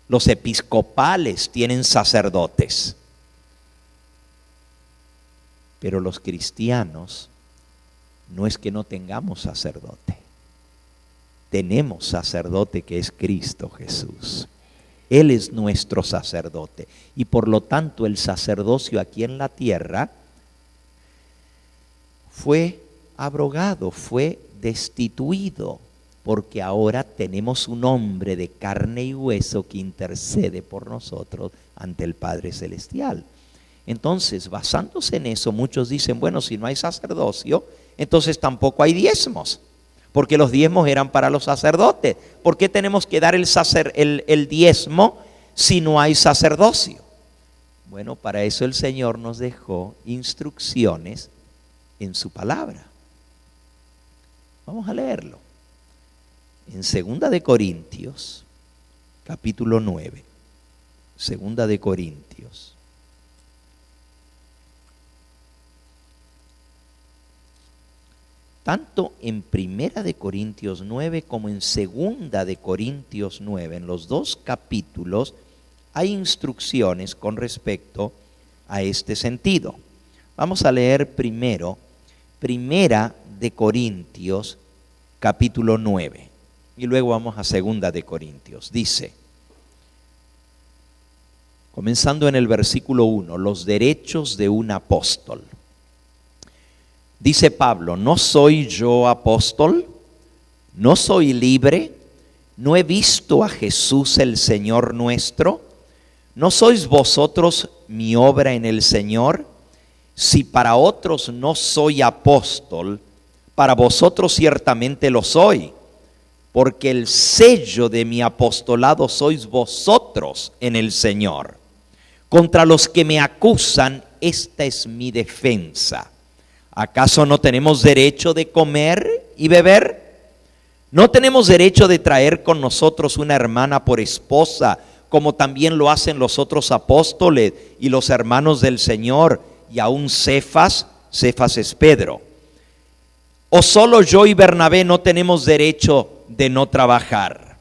los episcopales tienen sacerdotes. Pero los cristianos no es que no tengamos sacerdote. Tenemos sacerdote, que es Cristo Jesús. Él es nuestro sacerdote. Y por lo tanto el sacerdocio aquí en la tierra fue abrogado, fue destituido. porque ahora tenemos un hombre de carne y hueso que intercede por nosotros ante el Padre Celestial. Entonces, basándose en eso, muchos dicen, bueno, si no hay sacerdocio, entonces tampoco hay diezmos, porque los diezmos eran para los sacerdotes. ¿Por qué tenemos que dar el diezmo si no hay sacerdocio? Bueno, para eso el Señor nos dejó instrucciones en su palabra. Vamos a leerlo. En 2 de Corintios, capítulo 9. 2 de Corintios. Tanto en 1 de Corintios 9 como en 2 de Corintios 9, en los dos capítulos, hay instrucciones con respecto a este sentido. Vamos a leer primero 1 de Corintios, capítulo 9. Y luego vamos a 2 de Corintios. Dice, comenzando en el versículo 1, los derechos de un apóstol. Dice Pablo, ¿no soy yo apóstol? ¿No soy libre? ¿No he visto a Jesús el Señor nuestro? ¿No sois vosotros mi obra en el Señor? Si para otros no soy apóstol, para vosotros ciertamente lo soy, porque el sello de mi apostolado sois vosotros en el Señor. Contra los que me acusan, esta es mi defensa. ¿Acaso no tenemos derecho de comer y beber? ¿No tenemos derecho de traer con nosotros una hermana por esposa, como también lo hacen los otros apóstoles y los hermanos del Señor, y aún Cefas? Cefas es Pedro. ¿O solo yo y Bernabé no tenemos derecho de no trabajar?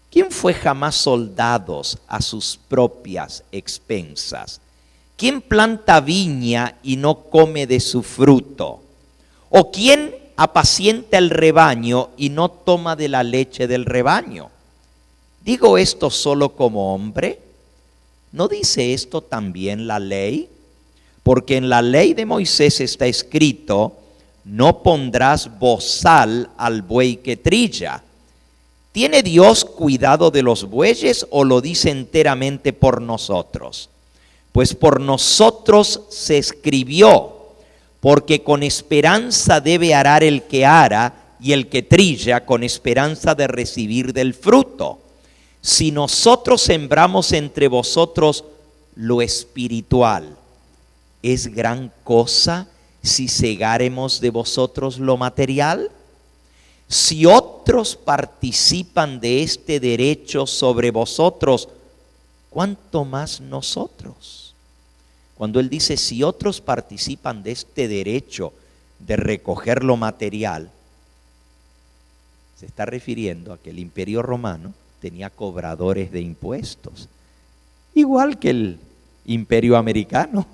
¿Quién fue jamás soldados a sus propias expensas? ¿Quién planta viña y no come de su fruto? ¿O quién apacienta el rebaño y no toma de la leche del rebaño? ¿Digo esto solo como hombre? ¿No dice esto también la ley? Porque en la ley de Moisés está escrito, no pondrás bozal al buey que trilla. ¿Tiene Dios cuidado de los bueyes o lo dice enteramente por nosotros? Pues por nosotros se escribió, porque con esperanza debe arar el que ara, y el que trilla con esperanza de recibir del fruto. Si nosotros sembramos entre vosotros lo espiritual, ¿es gran cosa si segáremos de vosotros lo material? Si otros participan de este derecho sobre vosotros, ¿cuánto más nosotros? Cuando él dice, si otros participan de este derecho de recoger lo material, se está refiriendo a que el Imperio Romano tenía cobradores de impuestos, igual que el Imperio Americano.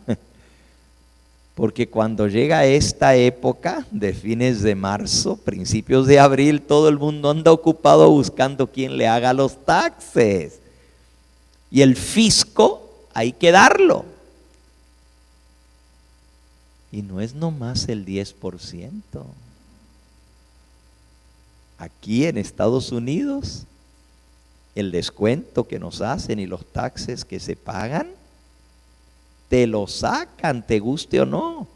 Porque cuando llega esta época de fines de marzo, principios de abril, todo el mundo anda ocupado buscando quién le haga los taxes. Y el fisco hay que darlo. Y no es nomás el 10%. Aquí en Estados Unidos, el descuento que nos hacen y los taxes que se pagan, te lo sacan, te guste o no.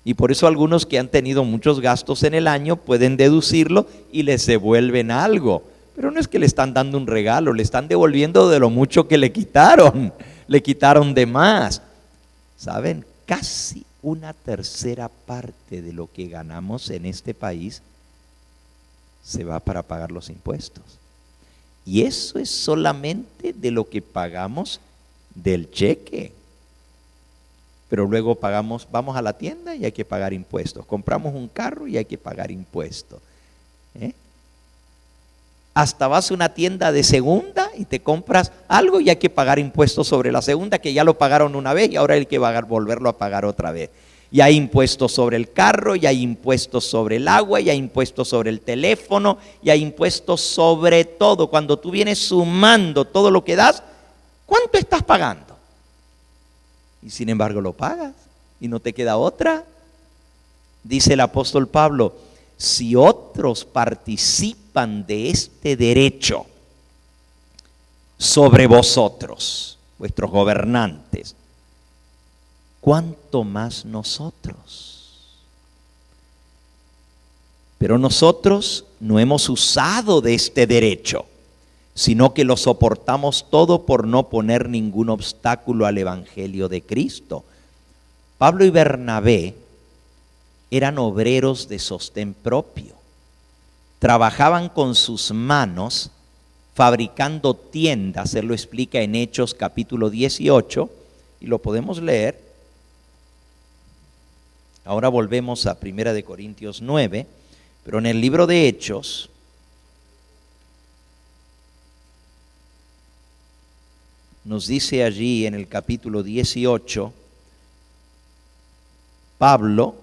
Y por eso algunos que han tenido muchos gastos en el año pueden deducirlo y les devuelven algo. Pero no es que le están dando un regalo, le están devolviendo de lo mucho que le quitaron de más. ¿Saben? Casi una tercera parte de lo que ganamos en este país se va para pagar los impuestos. Y eso es solamente de lo que pagamos del cheque. Pero luego vamos a la tienda y hay que pagar impuestos. Compramos un carro y hay que pagar impuestos. Hasta vas a una tienda de segunda y te compras algo y hay que pagar impuestos sobre la segunda, que ya lo pagaron una vez y ahora hay que volverlo a pagar otra vez. Y hay impuestos sobre el carro, y hay impuestos sobre el agua, y hay impuestos sobre el teléfono, y hay impuestos sobre todo. Cuando tú vienes sumando todo lo que das, ¿cuánto estás pagando? Y sin embargo lo pagas y no te queda otra. Dice el apóstol Pablo, si otros participan de este derecho sobre vosotros, vuestros gobernantes, ¿cuánto más nosotros? Pero nosotros no hemos usado de este derecho, sino que lo soportamos todo por no poner ningún obstáculo al evangelio de Cristo. Pablo y Bernabé eran obreros de sostén propio. Trabajaban con sus manos fabricando tiendas. Él lo explica en Hechos capítulo 18 y lo podemos leer. Ahora volvemos a 1 de Corintios 9, pero en el libro de Hechos nos dice allí en el capítulo 18, Pablo,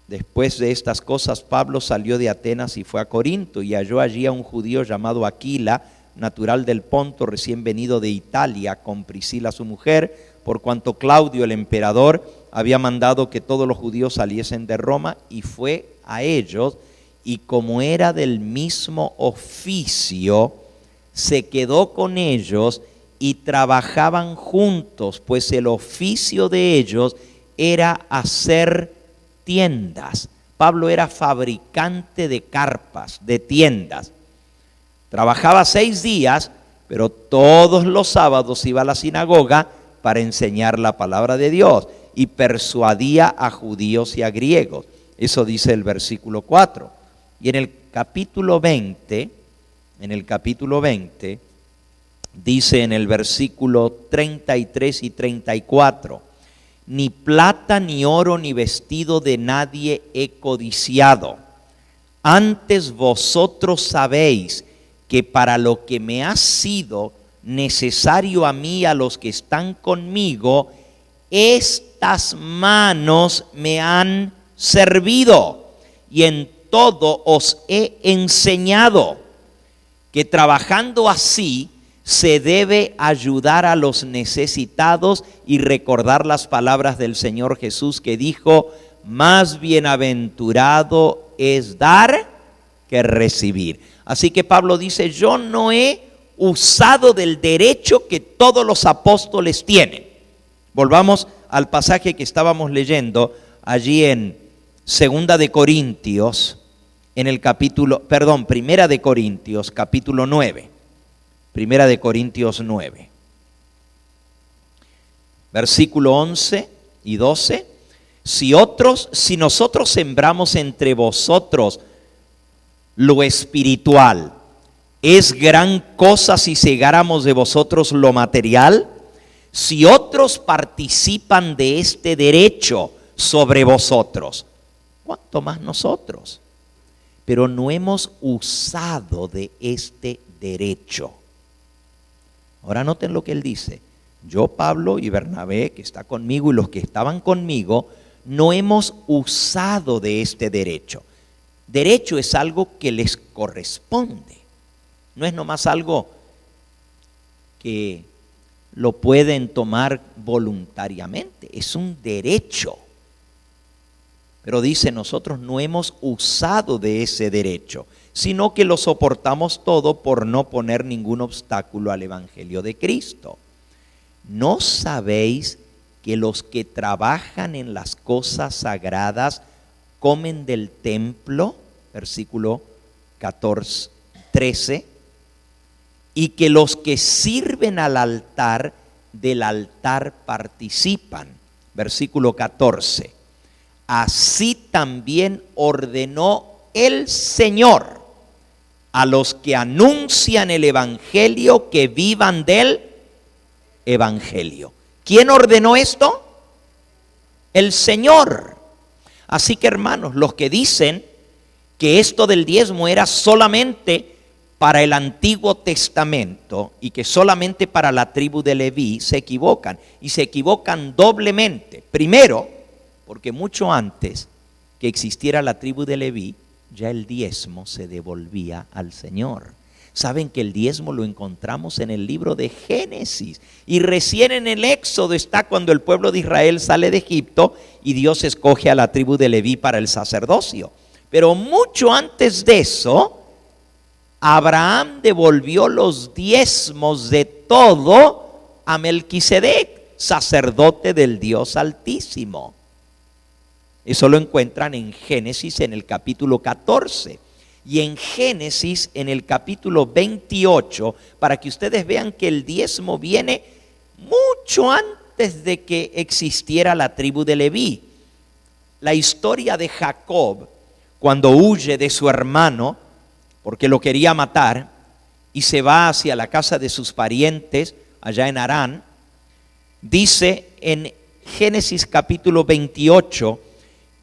después de estas cosas, Pablo salió de Atenas y fue a Corinto y halló allí a un judío llamado Aquila, natural del Ponto, recién venido de Italia, con Priscila su mujer, por cuanto Claudio el emperador había mandado que todos los judíos saliesen de Roma, y fue a ellos, y como era del mismo oficio, se quedó con ellos y trabajaban juntos, pues el oficio de ellos era hacer tiendas. Pablo era fabricante de carpas, de tiendas. Trabajaba 6 días, pero todos los sábados iba a la sinagoga para enseñar la palabra de Dios y persuadía a judíos y a griegos. Eso dice el versículo 4. Y en el capítulo 20, dice en el versículo 33 y 34, ni plata, ni oro, ni vestido de nadie he codiciado. Antes vosotros sabéis que para lo que me ha sido necesario a mí y a los que están conmigo, estas manos me han servido, y en todo os he enseñado que trabajando así se debe ayudar a los necesitados y recordar las palabras del Señor Jesús, que dijo: más bienaventurado es dar que recibir. Así que Pablo dice: yo no he usado del derecho que todos los apóstoles tienen. Volvamos al pasaje que estábamos leyendo allí en Primera de Corintios capítulo 9. Primera de Corintios 9, versículo 11 y 12. Si nosotros sembramos entre vosotros lo espiritual, ¿es gran cosa si segáramos de vosotros lo material? Si otros participan de este derecho sobre vosotros, ¿cuánto más nosotros? Pero no hemos usado de este derecho. Ahora noten lo que él dice: yo, Pablo y Bernabé, que está conmigo, y los que estaban conmigo, no hemos usado de este derecho. Derecho es algo que les corresponde, no es nomás algo que lo pueden tomar voluntariamente, es un derecho. Pero dice: nosotros no hemos usado de ese derecho, sino que lo soportamos todo por no poner ningún obstáculo al evangelio de Cristo. ¿No sabéis que los que trabajan en las cosas sagradas comen del templo? Versículo 13. Y que los que sirven al altar, del altar participan. Versículo 14. Así también ordenó el Señor a los que anuncian el evangelio que vivan del evangelio. ¿Quién ordenó esto? El Señor. Así que, hermanos, los que dicen que esto del diezmo era solamente para el Antiguo Testamento y que solamente para la tribu de Leví, se equivocan, y se equivocan doblemente. Primero, porque mucho antes que existiera la tribu de Leví, ya el diezmo se devolvía al Señor. Saben que el diezmo lo encontramos en el libro de Génesis, y recién en el Éxodo está cuando el pueblo de Israel sale de Egipto y Dios escoge a la tribu de Leví para el sacerdocio. Pero mucho antes de eso, Abraham devolvió los diezmos de todo a Melquisedec, sacerdote del Dios Altísimo. Eso lo encuentran en Génesis en el capítulo 14 y en Génesis en el capítulo 28, para que ustedes vean que el diezmo viene mucho antes de que existiera la tribu de Leví. La historia de Jacob, cuando huye de su hermano, porque lo quería matar, y se va hacia la casa de sus parientes, allá en Harán, dice en Génesis capítulo 28,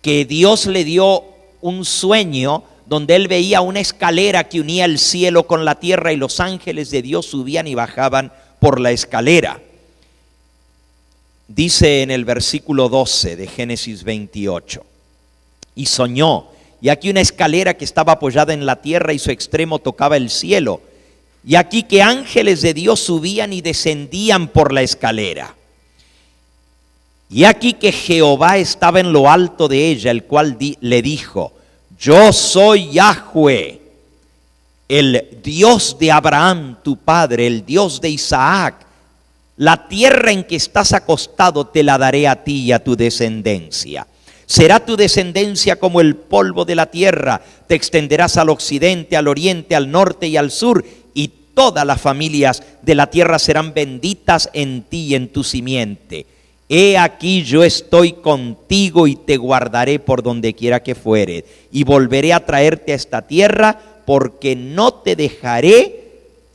que Dios le dio un sueño donde él veía una escalera que unía el cielo con la tierra y los ángeles de Dios subían y bajaban por la escalera. Dice en el versículo 12 de Génesis 28, y soñó, y aquí una escalera que estaba apoyada en la tierra y su extremo tocaba el cielo, y aquí que ángeles de Dios subían y descendían por la escalera. Y aquí que Jehová estaba en lo alto de ella, el cual le dijo: yo soy Yahweh, el Dios de Abraham tu padre, el Dios de Isaac. La tierra en que estás acostado te la daré a ti y a tu descendencia. Será tu descendencia como el polvo de la tierra. Te extenderás al occidente, al oriente, al norte y al sur, y todas las familias de la tierra serán benditas en ti y en tu simiente. He aquí yo estoy contigo y te guardaré por donde quiera que fueres, y volveré a traerte a esta tierra, porque no te dejaré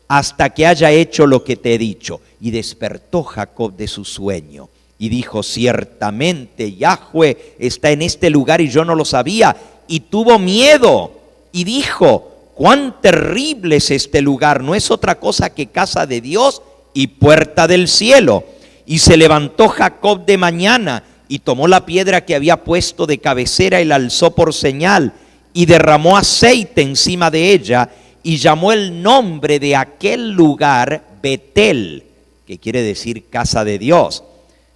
hasta que haya hecho lo que te he dicho. Y despertó Jacob de su sueño y dijo: ciertamente Yahweh está en este lugar y yo no lo sabía. Y tuvo miedo y dijo: cuán terrible es este lugar, no es otra cosa que casa de Dios y puerta del cielo. Y se levantó Jacob de mañana y tomó la piedra que había puesto de cabecera y la alzó por señal y derramó aceite encima de ella y llamó el nombre de aquel lugar Betel, que quiere decir casa de Dios,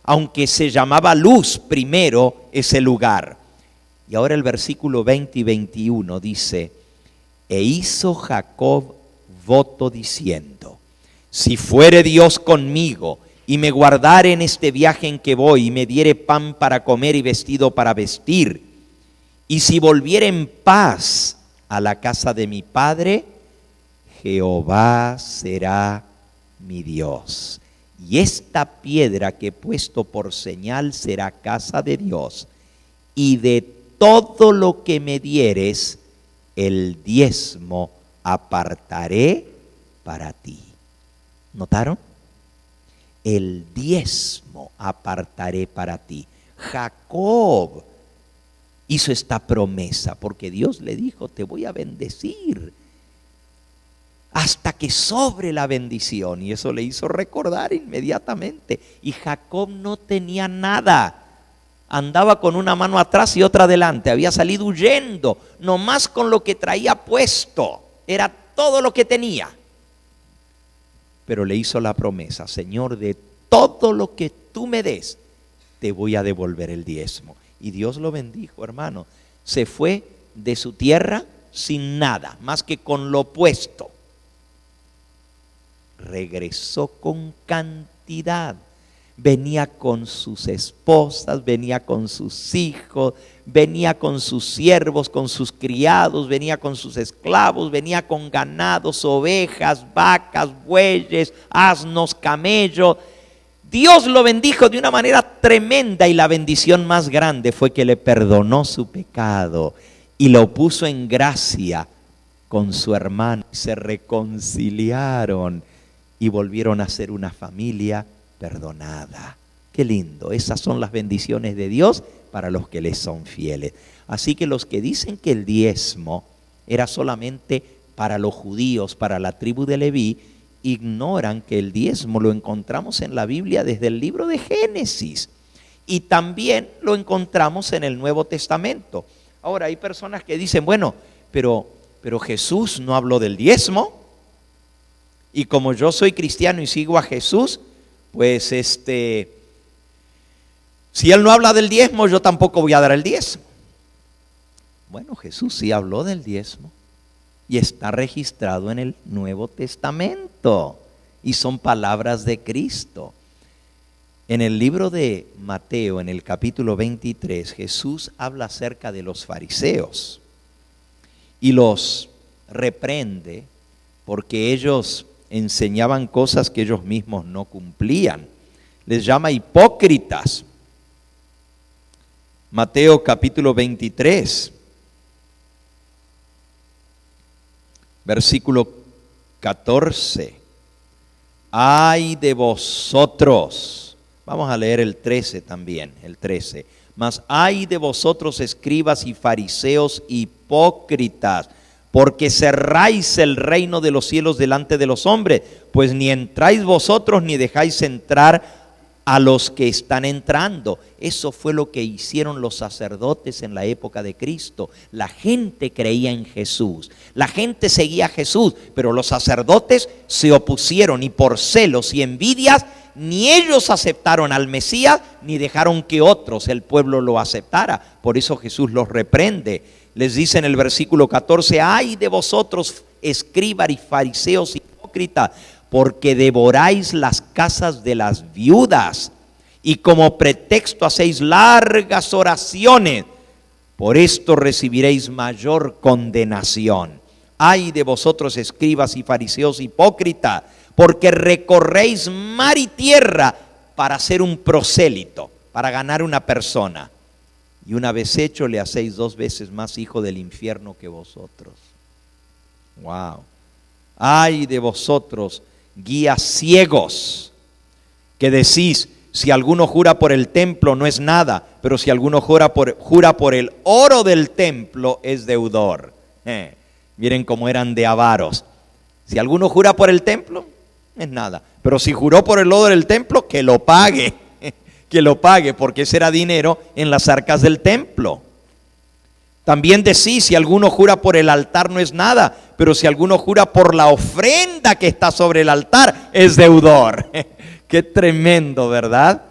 aunque se llamaba Luz primero ese lugar. Y ahora el versículo 20 y 21 dice: e hizo Jacob voto diciendo: si fuere Dios conmigo y me guardare en este viaje en que voy, y me diere pan para comer y vestido para vestir, y si volviere en paz a la casa de mi padre, Jehová será mi Dios. Y esta piedra que he puesto por señal será casa de Dios, y de todo lo que me dieres, el diezmo apartaré para ti. ¿Notaron? El diezmo apartaré para ti. Jacob hizo esta promesa porque Dios le dijo: te voy a bendecir hasta que sobre la bendición. Y eso le hizo recordar inmediatamente. Y Jacob no tenía nada. Andaba con una mano atrás y otra adelante. Había salido huyendo, nomás con lo que traía puesto. Era todo lo que tenía. Pero le hizo la promesa: Señor, de todo lo que tú me des, te voy a devolver el diezmo. Y Dios lo bendijo, hermano. Se fue de su tierra sin nada, más que con lo puesto. Regresó con cantidad. Venía con sus esposas, venía con sus hijos, venía con sus siervos, con sus criados, venía con sus esclavos, venía con ganados, ovejas, vacas, bueyes, asnos, camellos. Dios lo bendijo de una manera tremenda, y la bendición más grande fue que le perdonó su pecado y lo puso en gracia con su hermano. Se reconciliaron y volvieron a ser una familia perdonada. Qué lindo. Esas son las bendiciones de Dios para los que les son fieles. Así que los que dicen que el diezmo era solamente para los judíos, para la tribu de Leví, ignoran que el diezmo lo encontramos en la Biblia desde el libro de Génesis, y también lo encontramos en el Nuevo Testamento. Ahora, hay personas que dicen: bueno, pero Jesús no habló del diezmo, y como yo soy cristiano y sigo a Jesús, pues si Él no habla del diezmo, yo tampoco voy a dar el diezmo. Bueno, Jesús sí habló del diezmo y está registrado en el Nuevo Testamento y son palabras de Cristo. En el libro de Mateo, en el capítulo 23, Jesús habla acerca de los fariseos y los reprende porque ellos enseñaban cosas que ellos mismos no cumplían. Les llama hipócritas. Mateo capítulo 23, versículo 14. Ay de vosotros. Vamos a leer el 13 también, el 13. Mas ay de vosotros, escribas y fariseos hipócritas, porque cerráis el reino de los cielos delante de los hombres, pues ni entráis vosotros ni dejáis entrar a los que están entrando. Eso fue lo que hicieron los sacerdotes en la época de Cristo. La gente creía en Jesús, la gente seguía a Jesús, pero los sacerdotes se opusieron y por celos y envidias ni ellos aceptaron al Mesías, ni dejaron que otros, el pueblo, lo aceptara. Por eso Jesús los reprende. Les dice en el versículo 14, ay de vosotros, escribas y fariseos hipócritas, porque devoráis las casas de las viudas y como pretexto hacéis largas oraciones. Por esto recibiréis mayor condenación. Ay de vosotros, escribas y fariseos hipócritas, porque recorréis mar y tierra para ser un prosélito, para ganar una persona. Y una vez hecho, le hacéis 2 veces más hijo del infierno que vosotros. Wow. Ay de vosotros, guías ciegos, que decís, si alguno jura por el templo no es nada, pero si alguno jura por el oro del templo es deudor. Miren cómo eran de avaros. Si alguno jura por el templo, es nada, pero si juró por el oro del templo, que lo pague, que lo pague, porque ese era dinero en las arcas del templo. También decís, si alguno jura por el altar no es nada, pero si alguno jura por la ofrenda que está sobre el altar, es deudor. Qué tremendo, ¿verdad?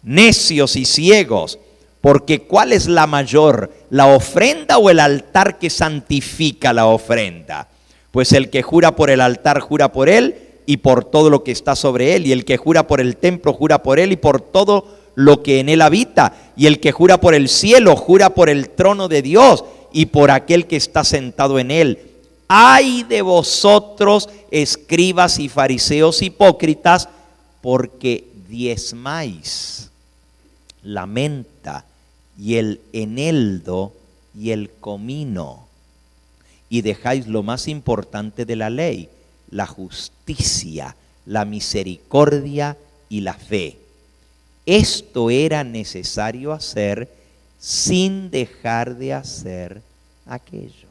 Necios y ciegos, porque ¿cuál es la mayor, la ofrenda o el altar que santifica la ofrenda? Pues el que jura por el altar jura por él y por todo lo que está sobre él, y el que jura por el templo jura por él y por todo lo que en él habita, y el que jura por el cielo jura por el trono de Dios y por aquel que está sentado en él. Ay de vosotros, escribas y fariseos hipócritas, porque diezmáis la menta y el eneldo y el comino, y dejáis lo más importante de la ley, la justicia, la misericordia y la fe. Esto era necesario hacer sin dejar de hacer aquello.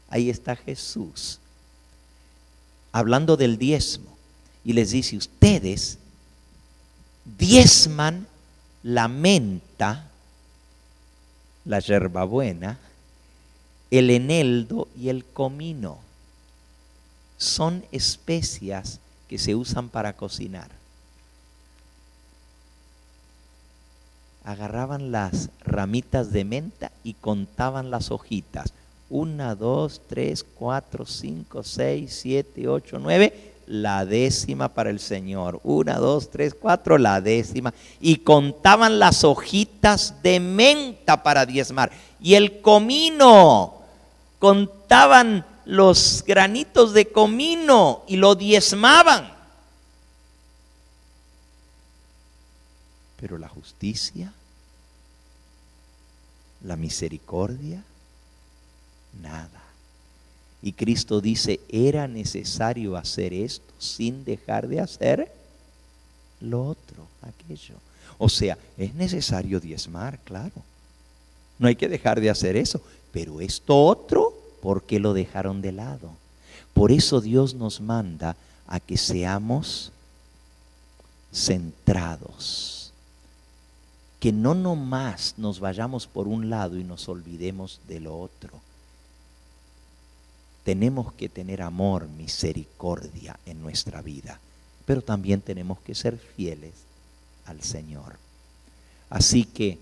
Ahí está Jesús hablando del diezmo y les dice, ustedes diezman la menta, la hierbabuena, el eneldo y el comino. Son especias que se usan para cocinar. Agarraban las ramitas de menta y contaban las hojitas. 1, 2, 3, 4, 5, 6, 7, 8, 9. La 10ª para el Señor. 1, 2, 3, 4, la 10ª. Y contaban las hojitas de menta para diezmar. Y el comino, contaban los granitos de comino y lo diezmaban. Pero la justicia, la misericordia, nada. Y Cristo dice, era necesario hacer esto sin dejar de hacer lo otro, aquello. O sea, es necesario diezmar, claro. No hay que dejar de hacer eso. Pero esto otro, ¿por qué lo dejaron de lado? Por eso Dios nos manda a que seamos centrados. Que no nomás nos vayamos por un lado y nos olvidemos de lo otro. Tenemos que tener amor, misericordia en nuestra vida, pero también tenemos que ser fieles al Señor. Así que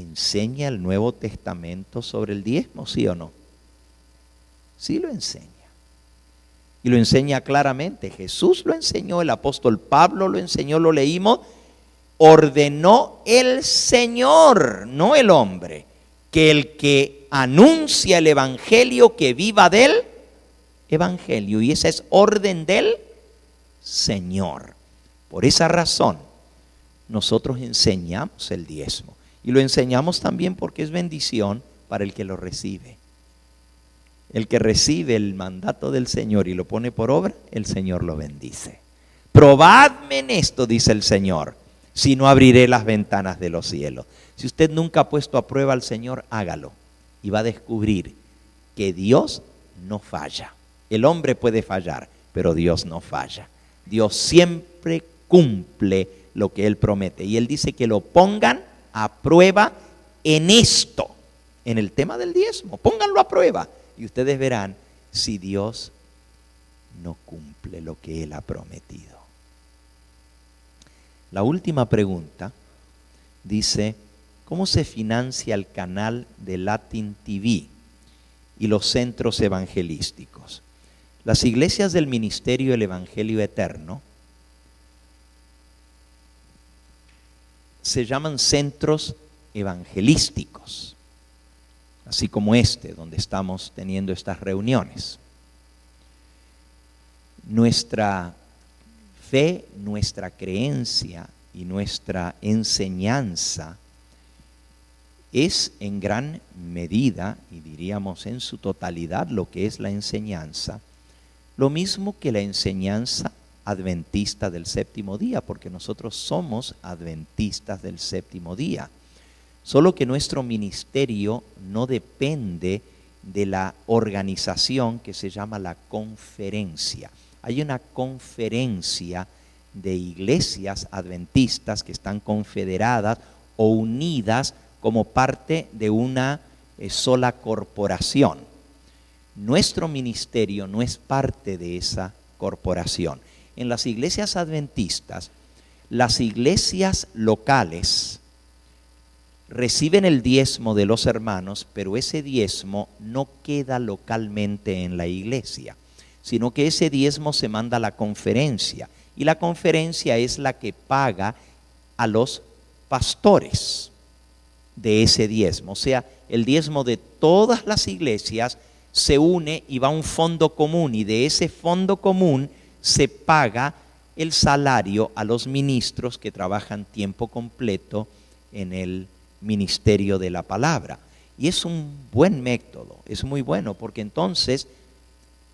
¿enseña el Nuevo Testamento sobre el diezmo, sí o no? Sí lo enseña. Y lo enseña claramente. Jesús lo enseñó, el apóstol Pablo lo enseñó, lo leímos. Ordenó el Señor, no el hombre, que el que anuncia el evangelio, que viva del evangelio. Y esa es orden del Señor. Por esa razón, nosotros enseñamos el diezmo. Y lo enseñamos también porque es bendición para el que lo recibe. El que recibe el mandato del Señor y lo pone por obra, el Señor lo bendice. Probadme en esto, dice el Señor, si no abriré las ventanas de los cielos. Si usted nunca ha puesto a prueba al Señor, hágalo. Y va a descubrir que Dios no falla. El hombre puede fallar, pero Dios no falla. Dios siempre cumple lo que Él promete. Y Él dice que lo pongan a prueba en esto, en el tema del diezmo. Pónganlo a prueba. Y ustedes verán si Dios no cumple lo que Él ha prometido. La última pregunta dice, ¿cómo se financia el canal de Latin TV y los centros evangelísticos? Las iglesias del Ministerio del Evangelio Eterno se llaman centros evangelísticos, así como este, donde estamos teniendo estas reuniones. Nuestra fe, nuestra creencia y nuestra enseñanza es en gran medida, y diríamos en su totalidad, lo que es la enseñanza, lo mismo que la enseñanza adventista del séptimo día, porque nosotros somos adventistas del séptimo día. Solo que nuestro ministerio no depende de la organización que se llama la conferencia. Hay una conferencia de iglesias adventistas que están confederadas o unidas como parte de una sola corporación. Nuestro ministerio no es parte de esa corporación. En las iglesias adventistas, las iglesias locales reciben el diezmo de los hermanos, pero ese diezmo no queda localmente en la iglesia, sino que ese diezmo se manda a la conferencia, y la conferencia es la que paga a los pastores de ese diezmo. O sea, el diezmo de todas las iglesias se une y va a un fondo común, y de ese fondo común se paga el salario a los ministros que trabajan tiempo completo en el ministerio de la palabra. Y es un buen método, es muy bueno, porque entonces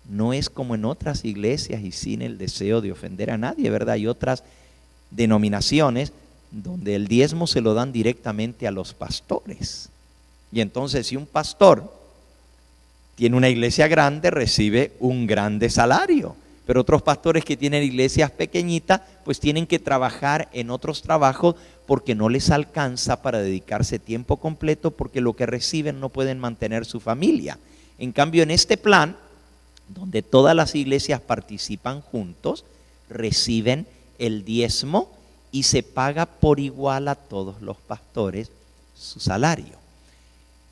no es como en otras iglesias y sin el deseo de ofender a nadie, ¿verdad? Hay otras denominaciones donde el diezmo se lo dan directamente a los pastores. Y entonces si un pastor tiene una iglesia grande, recibe un grande salario. Pero otros pastores que tienen iglesias pequeñitas, pues tienen que trabajar en otros trabajos porque no les alcanza para dedicarse tiempo completo, porque lo que reciben no pueden mantener su familia. En cambio, en este plan, donde todas las iglesias participan juntos, reciben el diezmo y se paga por igual a todos los pastores su salario.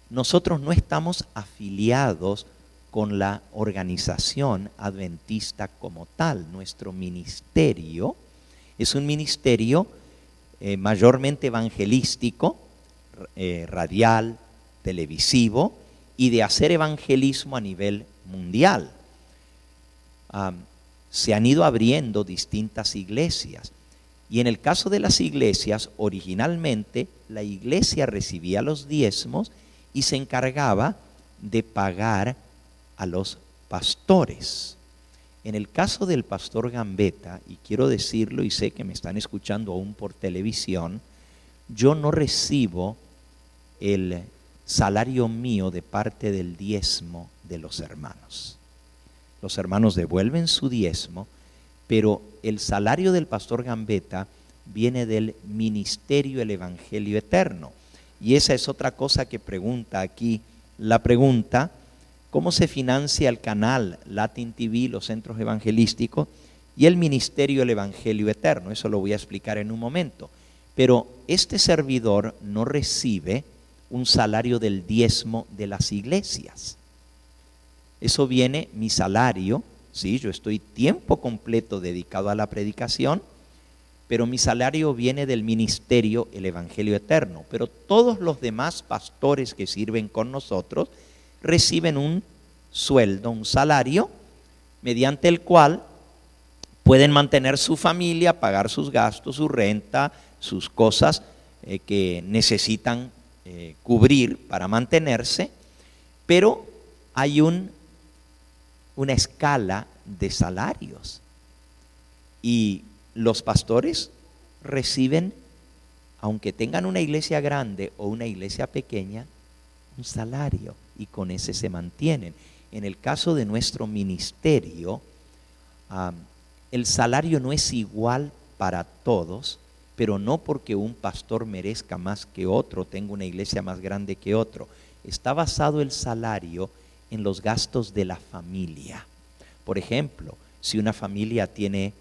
Nosotros no estamos afiliados con la organización adventista como tal. Nuestro ministerio es un ministerio mayormente evangelístico, radial, televisivo, y de hacer evangelismo a nivel mundial. Se han ido abriendo distintas iglesias, y en el caso de las iglesias, originalmente la iglesia recibía los diezmos y se encargaba de pagar a los pastores. En el caso del pastor Gambetta, y quiero decirlo y sé que me están escuchando aún por televisión, yo no recibo el salario mío de parte del diezmo de los hermanos. Los hermanos devuelven su diezmo, pero el salario del pastor Gambetta viene del ministerio del Evangelio Eterno. Y esa es otra cosa que pregunta aquí la pregunta: ¿cómo se financia el canal Latin TV, los centros evangelísticos y el ministerio del Evangelio Eterno? Eso lo voy a explicar en un momento. Pero este servidor no recibe un salario del diezmo de las iglesias. Eso viene, mi salario, sí, yo estoy tiempo completo dedicado a la predicación, pero mi salario viene del ministerio, el Evangelio Eterno. Pero todos los demás pastores que sirven con nosotros reciben un sueldo, un salario, mediante el cual pueden mantener su familia, pagar sus gastos, su renta, sus cosas que necesitan cubrir para mantenerse, pero hay una escala de salarios. Y los pastores reciben, aunque tengan una iglesia grande o una iglesia pequeña, un salario, y con ese se mantienen. En el caso de nuestro ministerio, el salario no es igual para todos, pero no porque un pastor merezca más que otro, tenga una iglesia más grande que otro. Está basado el salario en los gastos de la familia. Por ejemplo, si una familia tiene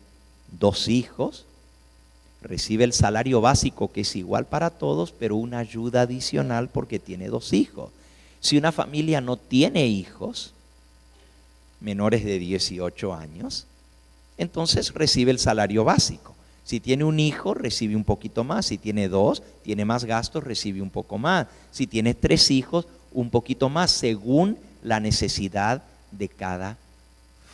2 hijos, recibe el salario básico que es igual para todos, pero una ayuda adicional porque tiene 2 hijos. Si una familia no tiene hijos menores de 18 años, entonces recibe el salario básico. Si tiene un hijo, recibe un poquito más. Si tiene 2, tiene más gastos, recibe un poco más. Si tiene 3 hijos, un poquito más, según la necesidad de cada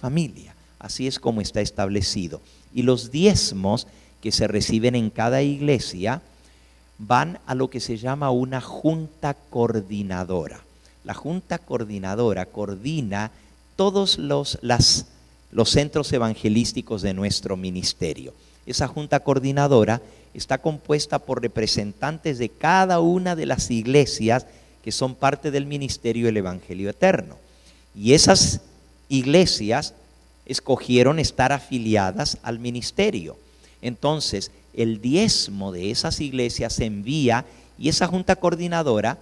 familia. Así es como está establecido. Y los diezmos que se reciben en cada iglesia van a lo que se llama una junta coordinadora. La junta coordinadora coordina todos los centros evangelísticos de nuestro ministerio. Esa junta coordinadora está compuesta por representantes de cada una de las iglesias que son parte del ministerio del Evangelio Eterno. Y esas iglesias escogieron estar afiliadas al ministerio. Entonces, el diezmo de esas iglesias se envía y esa junta coordinadora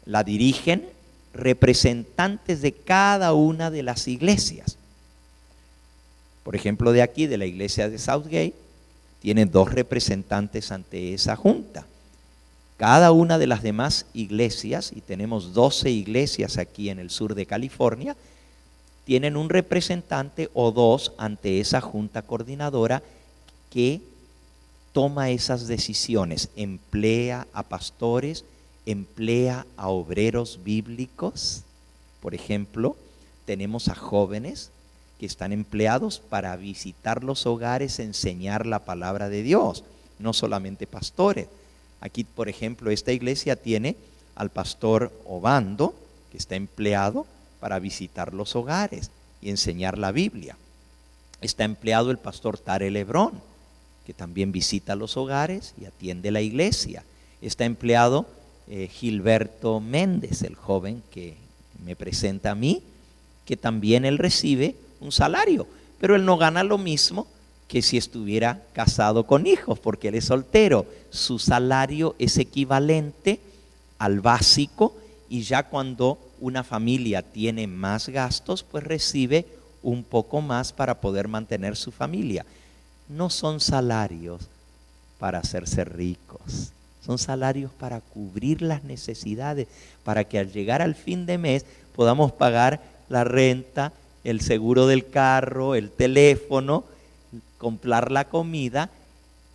la dirigen representantes de cada una de las iglesias. Por ejemplo, de aquí, de la iglesia de Southgate, tiene 2 representantes ante esa junta. Cada una de las demás iglesias, y tenemos 12 iglesias aquí en el sur de California, tienen un representante o 2 ante esa junta coordinadora que toma esas decisiones, emplea a pastores, emplea a obreros bíblicos. Por ejemplo, tenemos a jóvenes que están empleados para visitar los hogares, enseñar la palabra de Dios, no solamente pastores. Aquí, por ejemplo, esta iglesia tiene al pastor Obando, que está empleado para visitar los hogares y enseñar la Biblia. Está empleado el pastor Tare Lebrón, que también visita los hogares y atiende la iglesia. Está empleado Gilberto Méndez, el joven que me presenta a mí, que también él recibe un salario, pero él no gana lo mismo que si estuviera casado con hijos, porque él es soltero. Su salario es equivalente al básico, y ya cuando una familia tiene más gastos, pues recibe un poco más para poder mantener su familia. No son salarios para hacerse ricos, son salarios para cubrir las necesidades, para que al llegar al fin de mes podamos pagar la renta, el seguro del carro, el teléfono, comprar la comida,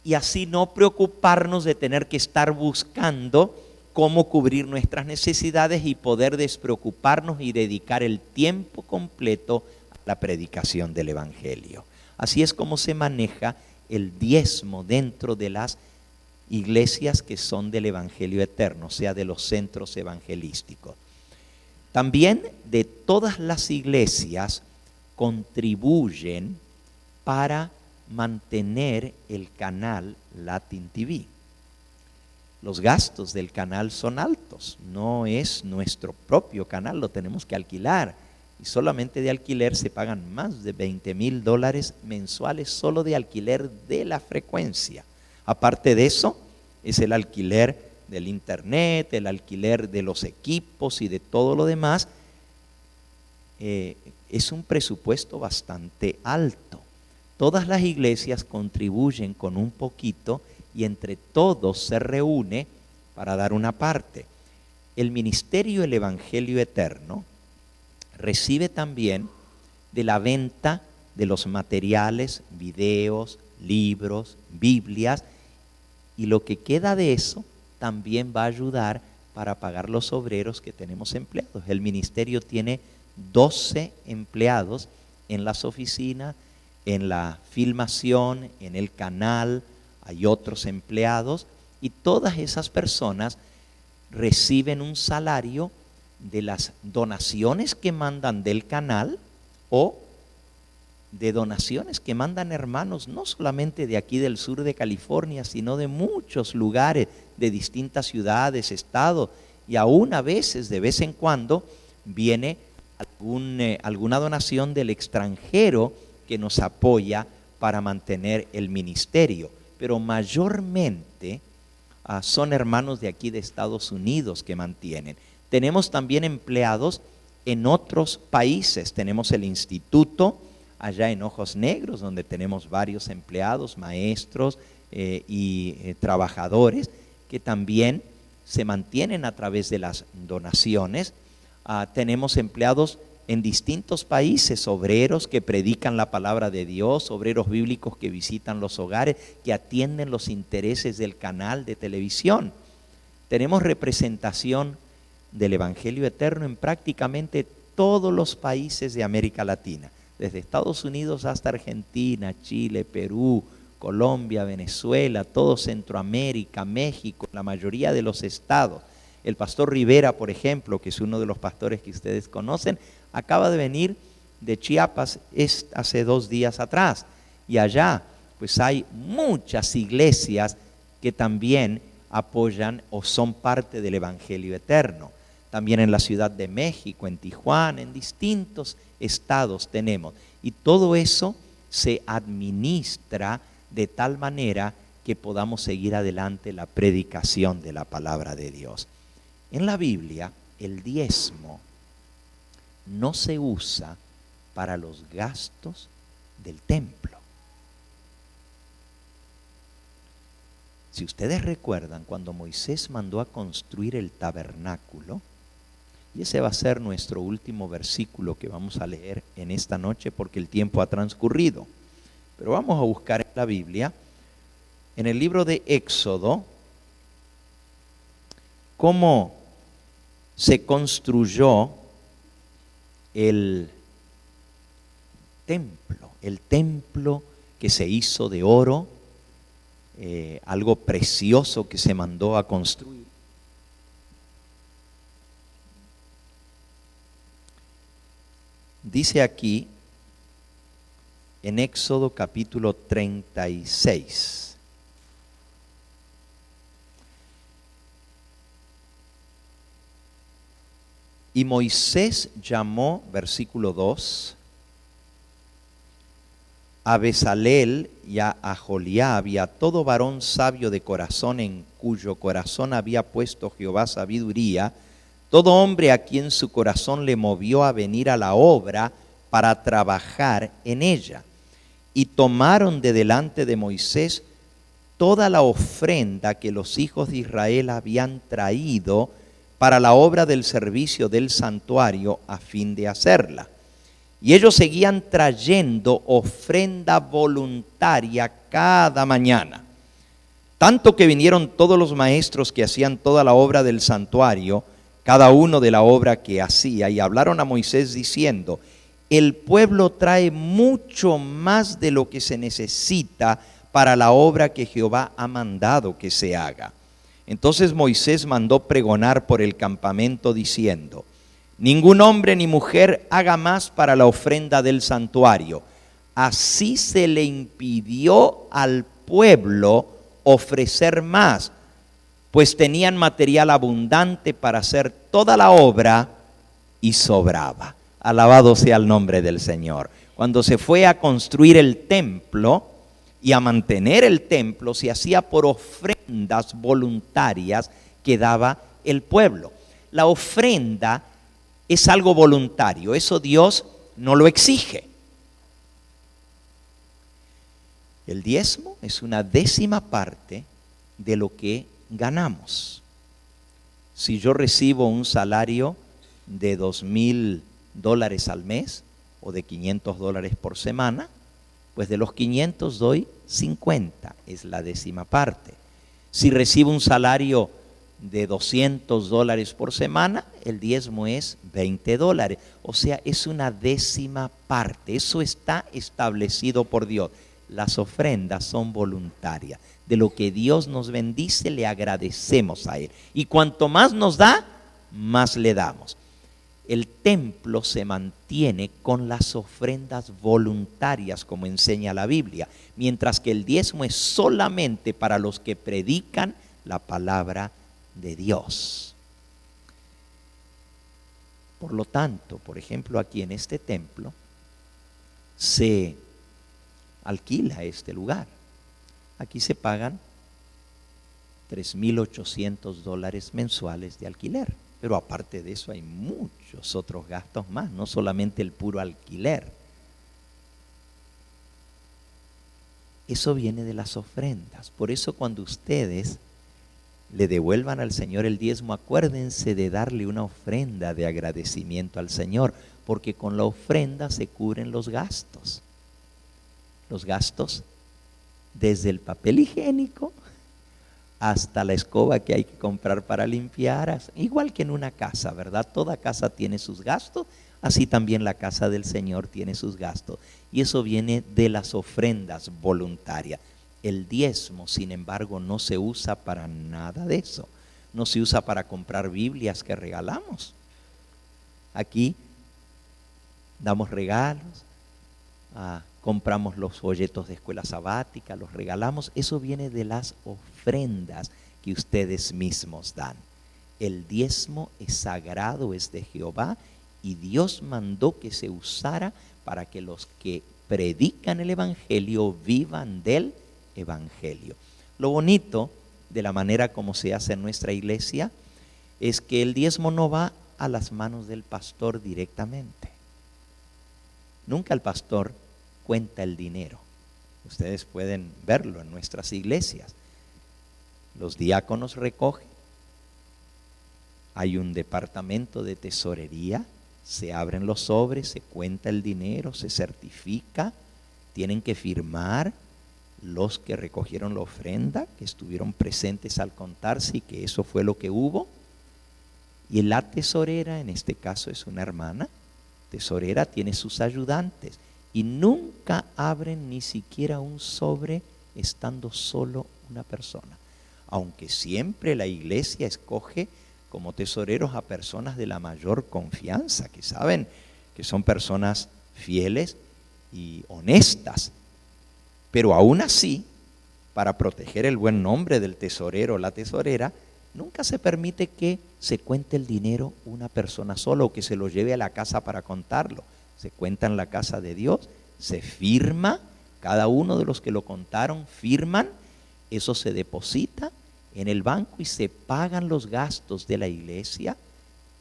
y así no preocuparnos de tener que estar buscando cómo cubrir nuestras necesidades y poder despreocuparnos y dedicar el tiempo completo a la predicación del Evangelio. Así es como se maneja el diezmo dentro de las iglesias que son del Evangelio Eterno, o sea, de los centros evangelísticos. También de todas las iglesias contribuyen para mantener el canal Latin TV. Los gastos del canal son altos, no es nuestro propio canal, lo tenemos que alquilar. Y solamente de alquiler se pagan más de $20,000 mensuales solo de alquiler de la frecuencia. Aparte de eso, es el alquiler del internet, el alquiler de los equipos y de todo lo demás. Es un presupuesto bastante alto. Todas las iglesias contribuyen con un poquito y entre todos se reúne para dar una parte. el ministerio del Evangelio Eterno recibe también de la venta de los materiales, videos, libros, Biblias, y lo que queda de eso también va a ayudar para pagar los obreros que tenemos empleados. El ministerio tiene 12 empleados en las oficinas, en la filmación, en el canal, hay otros empleados, y todas esas personas reciben un salario de las donaciones que mandan del canal o de donaciones que mandan hermanos, no solamente de aquí del sur de California, sino de muchos lugares, de distintas ciudades, estados, y aún a veces, de vez en cuando, viene alguna donación del extranjero que nos apoya para mantener el ministerio. Pero mayormente son hermanos de aquí de Estados Unidos que mantienen. Tenemos también empleados en otros países. Tenemos el instituto allá en Ojos Negros, donde tenemos varios empleados, maestros y trabajadores que también se mantienen a través de las donaciones. Tenemos empleados en distintos países, obreros que predican la palabra de Dios, obreros bíblicos que visitan los hogares, que atienden los intereses del canal de televisión. Tenemos representación del Evangelio Eterno en prácticamente todos los países de América Latina, desde Estados Unidos hasta Argentina, Chile, Perú, Colombia, Venezuela, todo Centroamérica, México, la mayoría de los estados. El pastor Rivera, por ejemplo, que es uno de los pastores que ustedes conocen, acaba de venir de Chiapas hace 2 días atrás. Y allá pues hay muchas iglesias que también apoyan o son parte del Evangelio Eterno. También en la Ciudad de México, en Tijuana, en distintos estados tenemos. Y todo eso se administra de tal manera que podamos seguir adelante la predicación de la palabra de Dios. En la Biblia, el diezmo no se usa para los gastos del templo. Si ustedes recuerdan, cuando Moisés mandó a construir el tabernáculo, y ese va a ser nuestro último versículo que vamos a leer en esta noche porque el tiempo ha transcurrido, pero vamos a buscar en la Biblia, en el libro de Éxodo, cómo se construyó el templo que se hizo de oro, algo precioso que se mandó a construir. Dice aquí en Éxodo capítulo 36. Y Moisés llamó, versículo 2, a Bezalel y a Aholiab y a todo varón sabio de corazón en cuyo corazón había puesto Jehová sabiduría, todo hombre a quien su corazón le movió a venir a la obra para trabajar en ella. Y tomaron de delante de Moisés toda la ofrenda que los hijos de Israel habían traído para la obra del servicio del santuario a fin de hacerla. Y ellos seguían trayendo ofrenda voluntaria cada mañana. Tanto que vinieron todos los maestros que hacían toda la obra del santuario, cada uno de la obra que hacía, y hablaron a Moisés diciendo: el pueblo trae mucho más de lo que se necesita para la obra que Jehová ha mandado que se haga. Entonces Moisés mandó pregonar por el campamento diciendo: ningún hombre ni mujer haga más para la ofrenda del santuario. Así se le impidió al pueblo ofrecer más, pues tenían material abundante para hacer toda la obra y sobraba. Alabado sea el nombre del Señor. Cuando se fue a construir el templo y a mantener el templo, se hacía por ofrendas voluntarias que daba el pueblo. La ofrenda es algo voluntario, eso Dios no lo exige. El diezmo es una 10ª parte de lo que ganamos. Si yo recibo un salario de $2,000 al mes o de $500 por semana, pues de los 500 doy 50, es la 10ª parte. Si recibo un salario de $200 por semana, el diezmo es $20. O sea, es una 10ª parte. Eso está establecido por Dios. Las ofrendas son voluntarias. De lo que Dios nos bendice, le agradecemos a Él. Y cuanto más nos da, más le damos. El templo se mantiene con las ofrendas voluntarias, como enseña la Biblia, mientras que el diezmo es solamente para los que predican la palabra de Dios. Por lo tanto, por ejemplo, aquí en este templo se alquila este lugar. Aquí se pagan $3,800 mensuales de alquiler. Pero aparte de eso hay muchos otros gastos más, no solamente el puro alquiler. Eso viene de las ofrendas. Por eso cuando ustedes le devuelvan al Señor el diezmo, acuérdense de darle una ofrenda de agradecimiento al Señor, porque con la ofrenda se cubren los gastos. Los gastos desde el papel higiénico hasta la escoba que hay que comprar para limpiar, igual que en una casa, ¿verdad? Toda casa tiene sus gastos, así también la casa del Señor tiene sus gastos. Y eso viene de las ofrendas voluntarias. El diezmo, sin embargo, no se usa para nada de eso. No se usa para comprar Biblias que regalamos. Aquí damos regalos, compramos los folletos de escuela sabática, los regalamos. Eso viene de las ofrendas que ustedes mismos dan. El diezmo es sagrado, es de Jehová, y Dios mandó que se usara para que los que predican el evangelio vivan del evangelio. Lo bonito de la manera como se hace en nuestra iglesia es que el diezmo no va a las manos del pastor directamente. Nunca el pastor cuenta el dinero. Ustedes pueden verlo en nuestras iglesias. Los diáconos recogen. Hay un departamento de tesorería. Se abren los sobres, se cuenta el dinero, se certifica. Tienen que firmar los que recogieron la ofrenda, que estuvieron presentes al contarse y que eso fue lo que hubo. Y la tesorera, en este caso es una hermana tesorera, tiene sus ayudantes. Y nunca abren ni siquiera un sobre estando solo una persona. Aunque siempre la iglesia escoge como tesoreros a personas de la mayor confianza, que saben que son personas fieles y honestas. Pero aún así, para proteger el buen nombre del tesorero o la tesorera, nunca se permite que se cuente el dinero una persona sola o que se lo lleve a la casa para contarlo. Se cuenta en la casa de Dios, se firma, cada uno de los que lo contaron firman, eso se deposita en el banco y se pagan los gastos de la iglesia,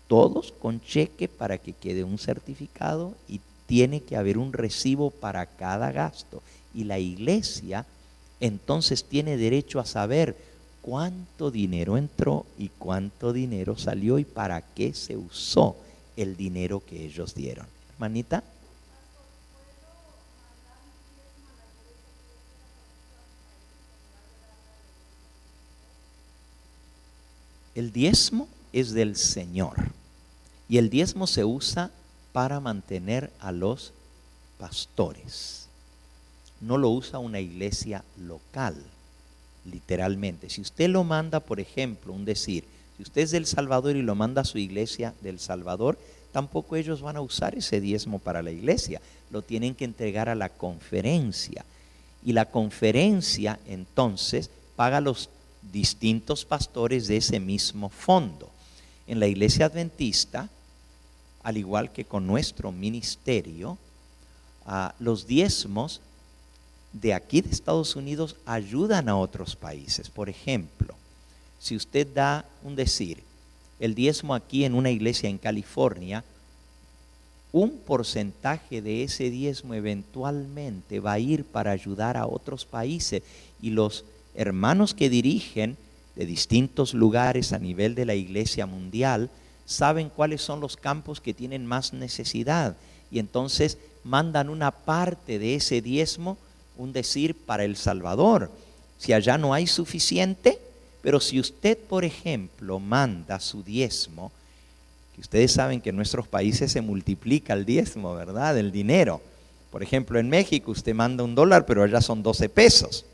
todos con cheque para que quede un certificado, y tiene que haber un recibo para cada gasto. Y la iglesia entonces tiene derecho a saber cuánto dinero entró y cuánto dinero salió y para qué se usó el dinero que ellos dieron. Hermanita. El diezmo es del Señor y el diezmo se usa para mantener a los pastores. No lo usa una iglesia local, literalmente. Si usted lo manda, por ejemplo, si usted es del Salvador y lo manda a su iglesia del Salvador, tampoco ellos van a usar ese diezmo para la iglesia. Lo tienen que entregar a la conferencia. Y la conferencia entonces paga los distintos pastores de ese mismo fondo. En la iglesia adventista, al igual que con nuestro ministerio, los diezmos de aquí de Estados Unidos ayudan a otros países. Por ejemplo, si usted da el diezmo aquí en una iglesia en California, un porcentaje de ese diezmo eventualmente va a ir para ayudar a otros países, y los hermanos que dirigen de distintos lugares a nivel de la iglesia mundial saben cuáles son los campos que tienen más necesidad y entonces mandan una parte de ese diezmo, un decir, para El Salvador. Si allá no hay suficiente, pero si usted, por ejemplo, manda su diezmo, que ustedes saben que en nuestros países se multiplica el diezmo, ¿verdad? El dinero. Por ejemplo, en México usted manda $1, pero allá son 12 pesos.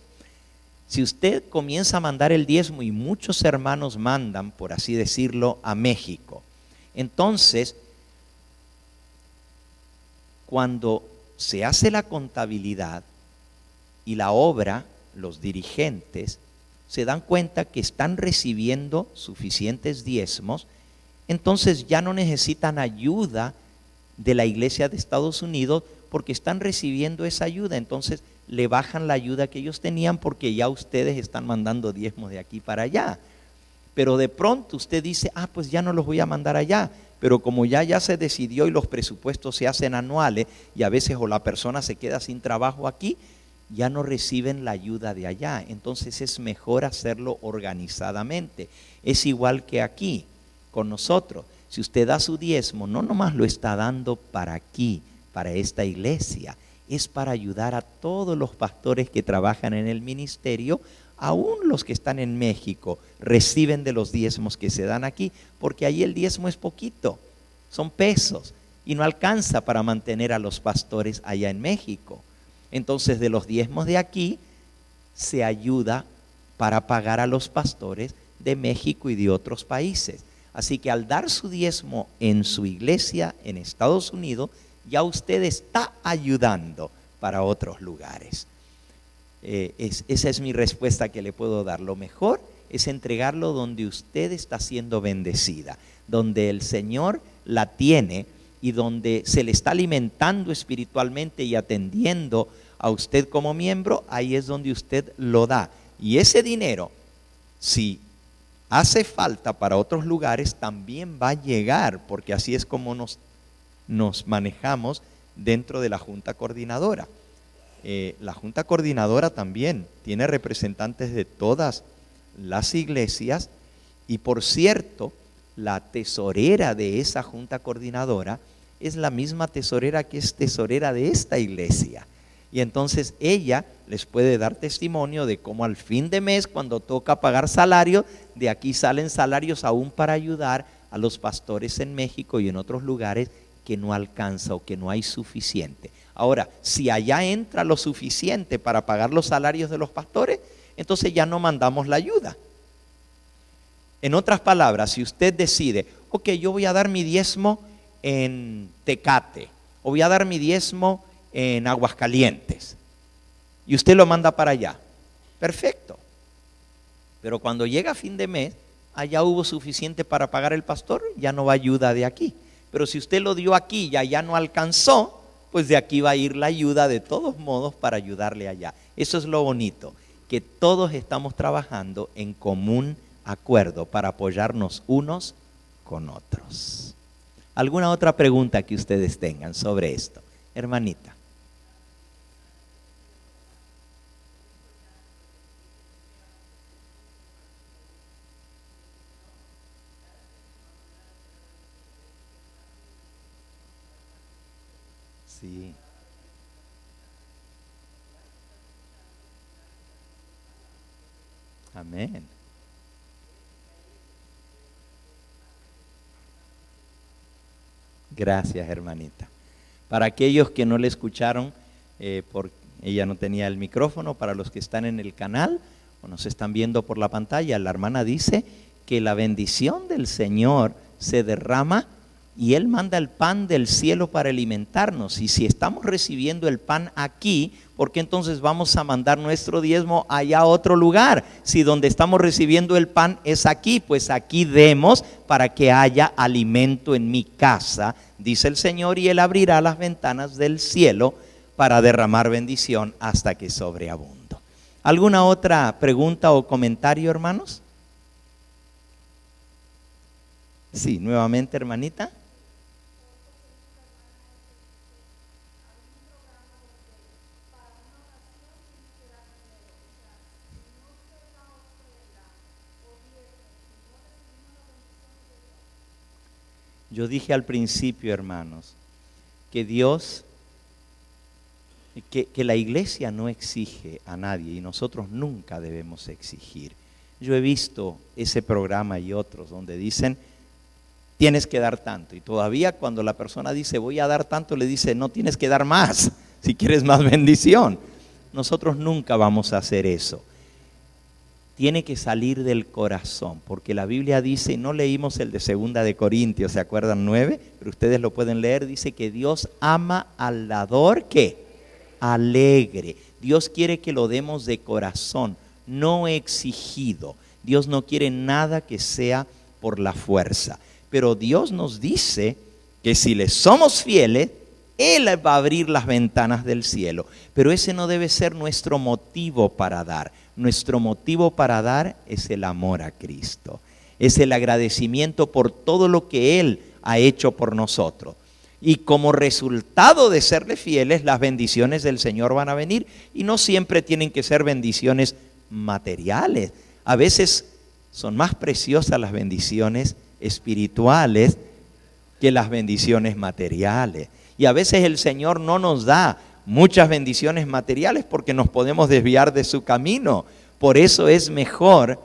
Si usted comienza a mandar el diezmo y muchos hermanos mandan, por así decirlo, a México, entonces, cuando se hace la contabilidad y la obra, los dirigentes se dan cuenta que están recibiendo suficientes diezmos, entonces ya no necesitan ayuda de la iglesia de Estados Unidos porque están recibiendo esa ayuda. Entonces le bajan la ayuda que ellos tenían porque ya ustedes están mandando diezmos de aquí para allá. Pero de pronto usted dice, pues ya no los voy a mandar allá. Pero como ya se decidió y los presupuestos se hacen anuales y a veces o la persona se queda sin trabajo aquí, ya no reciben la ayuda de allá. Entonces es mejor hacerlo organizadamente. Es igual que aquí con nosotros. Si usted da su diezmo, no nomás lo está dando para aquí, para esta iglesia, es para ayudar a todos los pastores que trabajan en el ministerio, aún los que están en México reciben de los diezmos que se dan aquí, porque ahí el diezmo es poquito, son pesos y no alcanza para mantener a los pastores allá en México. Entonces de los diezmos de aquí se ayuda para pagar a los pastores de México y de otros países. Así que al dar su diezmo en su iglesia en Estados Unidos, ya usted está ayudando para otros lugares. Esa es mi respuesta que le puedo dar. Lo mejor es entregarlo donde usted está siendo bendecida, donde el Señor la tiene y donde se le está alimentando espiritualmente y atendiendo a usted como miembro. Ahí es donde usted lo da. Y ese dinero, si hace falta para otros lugares, también va a llegar, porque así es como nos manejamos dentro de la Junta Coordinadora. La Junta Coordinadora también tiene representantes de todas las iglesias y, por cierto, la tesorera de esa Junta Coordinadora es la misma tesorera que es tesorera de esta iglesia. Y entonces ella les puede dar testimonio de cómo al fin de mes, cuando toca pagar salario, de aquí salen salarios aún para ayudar a los pastores en México y en otros lugares que no alcanza o que no hay suficiente. Ahora, si allá entra lo suficiente para pagar los salarios de los pastores, entonces ya no mandamos la ayuda. En otras palabras, si usted decide, ok, yo voy a dar mi diezmo en Tecate, o voy a dar mi diezmo en Aguascalientes, y usted lo manda para allá, perfecto. Pero cuando llega fin de mes, allá hubo suficiente para pagar el pastor, ya no va ayuda de aquí. Pero si usted lo dio aquí y allá no alcanzó, pues de aquí va a ir la ayuda de todos modos para ayudarle allá. Eso es lo bonito, que todos estamos trabajando en común acuerdo para apoyarnos unos con otros. ¿Alguna otra pregunta que ustedes tengan sobre esto? Hermanita. Sí. Amén. Gracias, hermanita. Para aquellos que no le escucharon, porque ella no tenía el micrófono, para los que están en el canal o nos están viendo por la pantalla, la hermana dice que la bendición del Señor se derrama y Él manda el pan del cielo para alimentarnos. Y si estamos recibiendo el pan aquí, ¿por qué entonces vamos a mandar nuestro diezmo allá a otro lugar? Si donde estamos recibiendo el pan es aquí, pues aquí demos para que haya alimento en mi casa, dice el Señor, y Él abrirá las ventanas del cielo para derramar bendición hasta que sobreabundo. ¿Alguna otra pregunta o comentario, hermanos? Sí, nuevamente, hermanita. Yo dije al principio, hermanos, que Dios, que la iglesia no exige a nadie y nosotros nunca debemos exigir. Yo he visto ese programa y otros donde dicen, tienes que dar tanto. Y todavía cuando la persona dice, voy a dar tanto, le dice, no, tienes que dar más, si quieres más bendición. Nosotros nunca vamos a hacer eso. Tiene que salir del corazón, porque la Biblia dice, no leímos el de 2 de Corintios, ¿se acuerdan? 9, pero ustedes lo pueden leer, dice que Dios ama al dador, ¿qué? Alegre. Dios quiere que lo demos de corazón, no exigido. Dios no quiere nada que sea por la fuerza. Pero Dios nos dice que si le somos fieles, Él va a abrir las ventanas del cielo. Pero ese no debe ser nuestro motivo para dar. Nuestro motivo para dar es el amor a Cristo. Es el agradecimiento por todo lo que Él ha hecho por nosotros. Y como resultado de serle fieles, las bendiciones del Señor van a venir. Y no siempre tienen que ser bendiciones materiales. A veces son más preciosas las bendiciones espirituales que las bendiciones materiales. Y a veces el Señor no nos da muchas bendiciones materiales porque nos podemos desviar de su camino. Por eso es mejor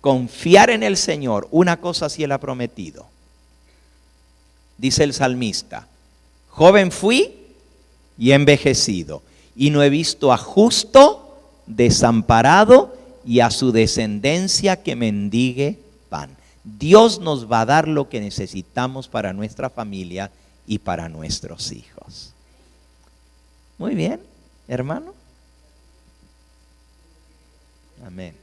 confiar en el Señor. Una cosa sí Él ha prometido. Dice el salmista, joven fui y envejecido, y no he visto a justo desamparado y a su descendencia que mendigue pan. Dios nos va a dar lo que necesitamos para nuestra familia y para nuestros hijos. Muy bien, hermano. Amén.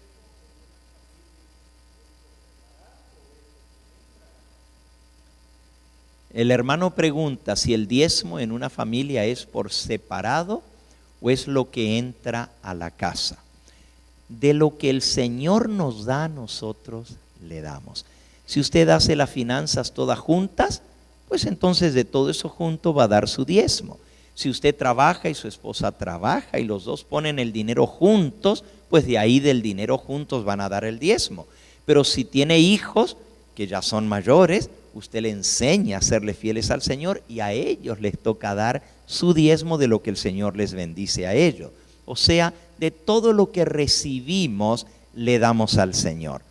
El hermano pregunta si el diezmo en una familia es por separado o es lo que entra a la casa. De lo que el Señor nos da a nosotros, le damos. Si usted hace las finanzas todas juntas, pues entonces de todo eso junto va a dar su diezmo. Si usted trabaja y su esposa trabaja y los dos ponen el dinero juntos, pues de ahí del dinero juntos van a dar el diezmo. Pero si tiene hijos que ya son mayores, usted le enseña a serle fieles al Señor y a ellos les toca dar su diezmo de lo que el Señor les bendice a ellos. O sea, de todo lo que recibimos le damos al Señor.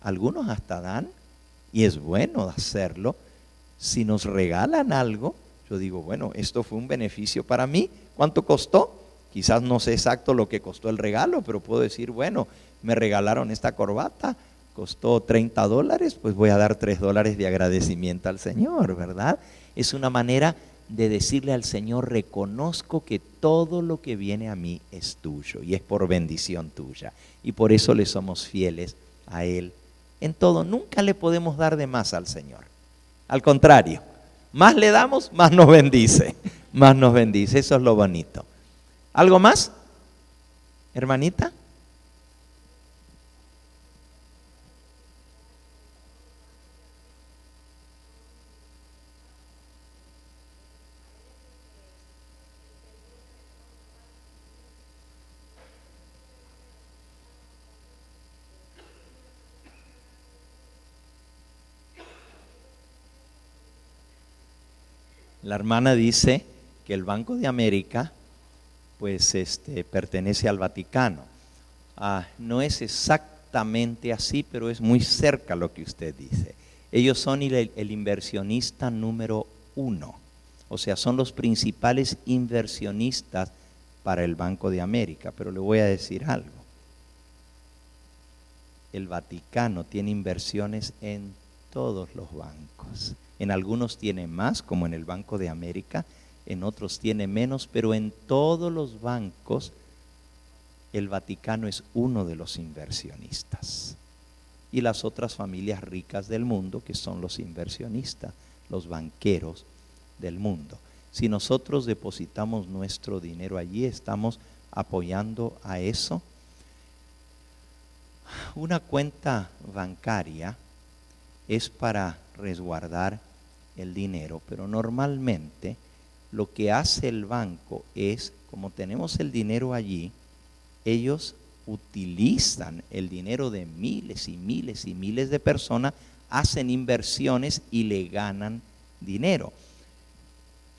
Algunos hasta dan, y es bueno hacerlo. Si nos regalan algo, yo digo, bueno, esto fue un beneficio para mí. ¿Cuánto costó? Quizás no sé exacto lo que costó el regalo, pero puedo decir, bueno, me regalaron esta corbata, costó $30, pues voy a dar $3 de agradecimiento al Señor, ¿verdad? Es una manera de decirle al Señor, reconozco que todo lo que viene a mí es tuyo y es por bendición tuya. Y por eso le somos fieles a Él en todo. Nunca le podemos dar de más al Señor. Al contrario, más le damos, más nos bendice. Más nos bendice. Eso es lo bonito. ¿Algo más, hermanita? La hermana dice que el Banco de América pues pertenece al Vaticano. No es exactamente así, pero es muy cerca lo que usted dice. Ellos son el inversionista número 1, o sea, son los principales inversionistas para el Banco de América. Pero le voy a decir algo. El Vaticano tiene inversiones en todos los bancos. En algunos tiene más, como en el Banco de América, en otros tiene menos, pero en todos los bancos el Vaticano es uno de los inversionistas. Y las otras familias ricas del mundo, que son los inversionistas, los banqueros del mundo. Si nosotros depositamos nuestro dinero allí, estamos apoyando a eso. Una cuenta bancaria es para resguardar el dinero, pero normalmente lo que hace el banco es, como tenemos el dinero allí, ellos utilizan el dinero de miles y miles y miles de personas hacen inversiones y le ganan dinero.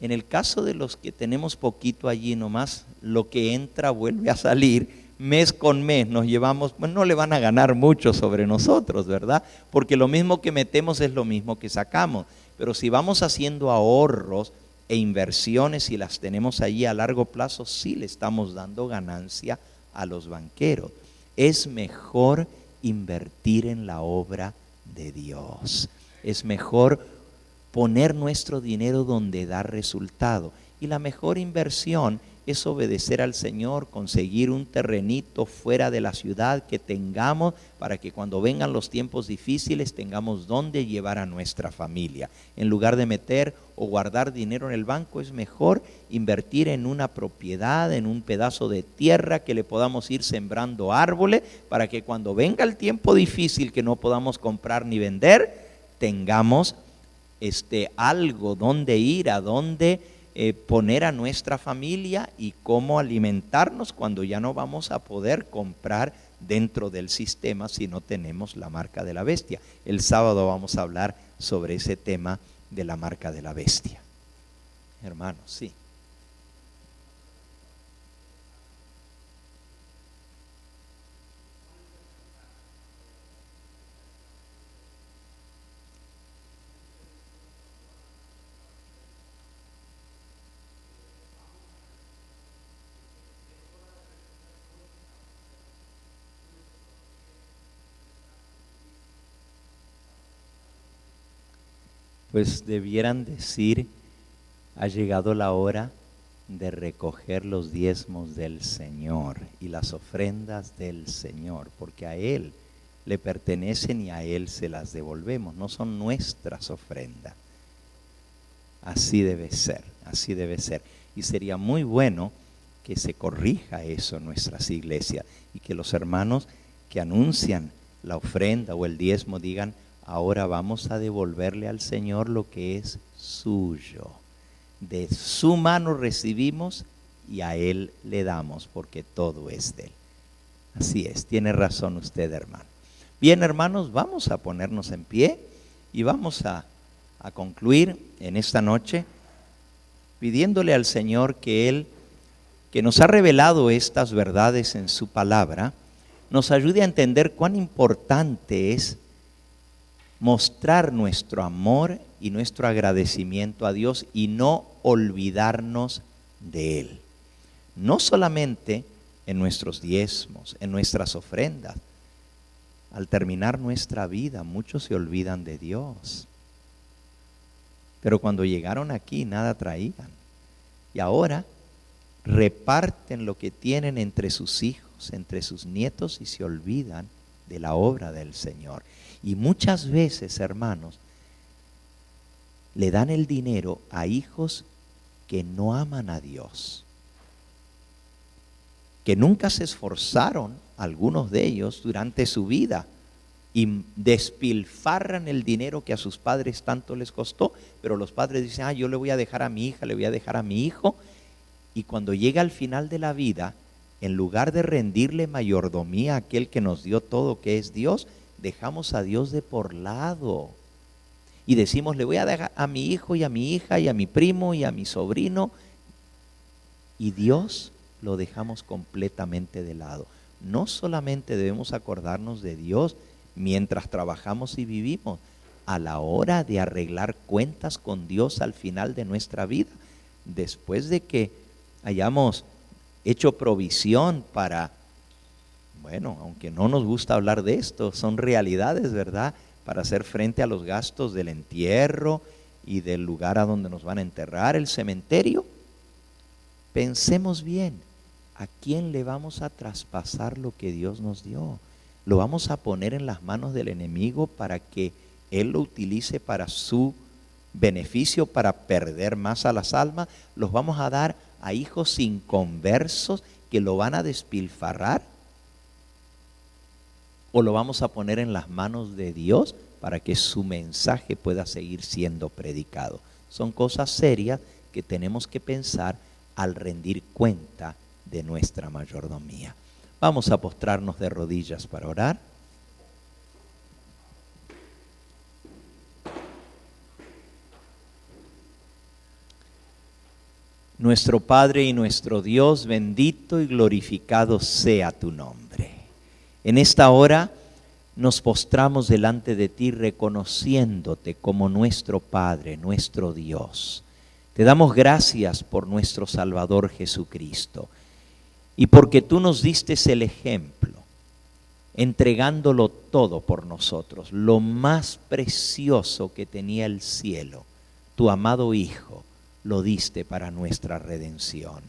En el caso de los que tenemos poquito allí nomás, lo que entra vuelve a salir, mes con mes nos llevamos, pues no le van a ganar mucho sobre nosotros, ¿verdad? Porque lo mismo que metemos es lo mismo que sacamos. Pero si vamos haciendo ahorros e inversiones y las tenemos allí a largo plazo, sí le estamos dando ganancia a los banqueros. Es mejor invertir en la obra de Dios. Es mejor poner nuestro dinero donde da resultado. Y la mejor inversión es obedecer al Señor, conseguir un terrenito fuera de la ciudad que tengamos para que cuando vengan los tiempos difíciles tengamos donde llevar a nuestra familia. En lugar de meter o guardar dinero en el banco, es mejor invertir en una propiedad, en un pedazo de tierra que le podamos ir sembrando árboles para que cuando venga el tiempo difícil que no podamos comprar ni vender, tengamos algo donde ir, a donde poner a nuestra familia y cómo alimentarnos cuando ya no vamos a poder comprar dentro del sistema si no tenemos la marca de la bestia. El sábado vamos a hablar sobre ese tema de la marca de la bestia. Hermanos, sí. Pues debieran decir, ha llegado la hora de recoger los diezmos del Señor y las ofrendas del Señor, porque a Él le pertenecen y a Él se las devolvemos, no son nuestras ofrendas. Así debe ser, así debe ser. Y sería muy bueno que se corrija eso en nuestras iglesias y que los hermanos que anuncian la ofrenda o el diezmo digan, ahora vamos a devolverle al Señor lo que es suyo. De su mano recibimos y a Él le damos, porque todo es de Él. Así es, tiene razón usted, hermano. Bien, hermanos, vamos a ponernos en pie y vamos a concluir en esta noche pidiéndole al Señor que Él, que nos ha revelado estas verdades en su palabra, nos ayude a entender cuán importante es mostrar nuestro amor y nuestro agradecimiento a Dios y no olvidarnos de Él. No solamente en nuestros diezmos, en nuestras ofrendas. Al terminar nuestra vida, muchos se olvidan de Dios. Pero cuando llegaron aquí, nada traían. Y ahora reparten lo que tienen entre sus hijos, entre sus nietos y se olvidan de la obra del Señor. Y muchas veces, hermanos, le dan el dinero a hijos que no aman a Dios, que nunca se esforzaron, algunos de ellos, durante su vida, y despilfarran el dinero que a sus padres tanto les costó, pero los padres dicen, yo le voy a dejar a mi hija, le voy a dejar a mi hijo, y cuando llega al final de la vida, en lugar de rendirle mayordomía a aquel que nos dio todo, que es Dios, dejamos a Dios de por lado y decimos, le voy a dejar a mi hijo y a mi hija y a mi primo y a mi sobrino, y Dios lo dejamos completamente de lado. No solamente debemos acordarnos de Dios mientras trabajamos y vivimos, a la hora de arreglar cuentas con Dios al final de nuestra vida, después de que hayamos hecho provisión para, bueno, aunque no nos gusta hablar de esto, son realidades, ¿verdad? Para hacer frente a los gastos del entierro y del lugar a donde nos van a enterrar, el cementerio. Pensemos bien, ¿a quién le vamos a traspasar lo que Dios nos dio? ¿Lo vamos a poner en las manos del enemigo para que él lo utilice para su beneficio, para perder más a las almas? ¿Los vamos a dar a hijos inconversos que lo van a despilfarrar? ¿O lo vamos a poner en las manos de Dios para que su mensaje pueda seguir siendo predicado? Son cosas serias que tenemos que pensar al rendir cuenta de nuestra mayordomía. Vamos a postrarnos de rodillas para orar. Nuestro Padre y nuestro Dios, bendito y glorificado sea tu nombre. En esta hora nos postramos delante de ti reconociéndote como nuestro Padre, nuestro Dios. Te damos gracias por nuestro Salvador Jesucristo y porque tú nos diste el ejemplo, entregándolo todo por nosotros, lo más precioso que tenía el cielo, tu amado Hijo, lo diste para nuestra redención.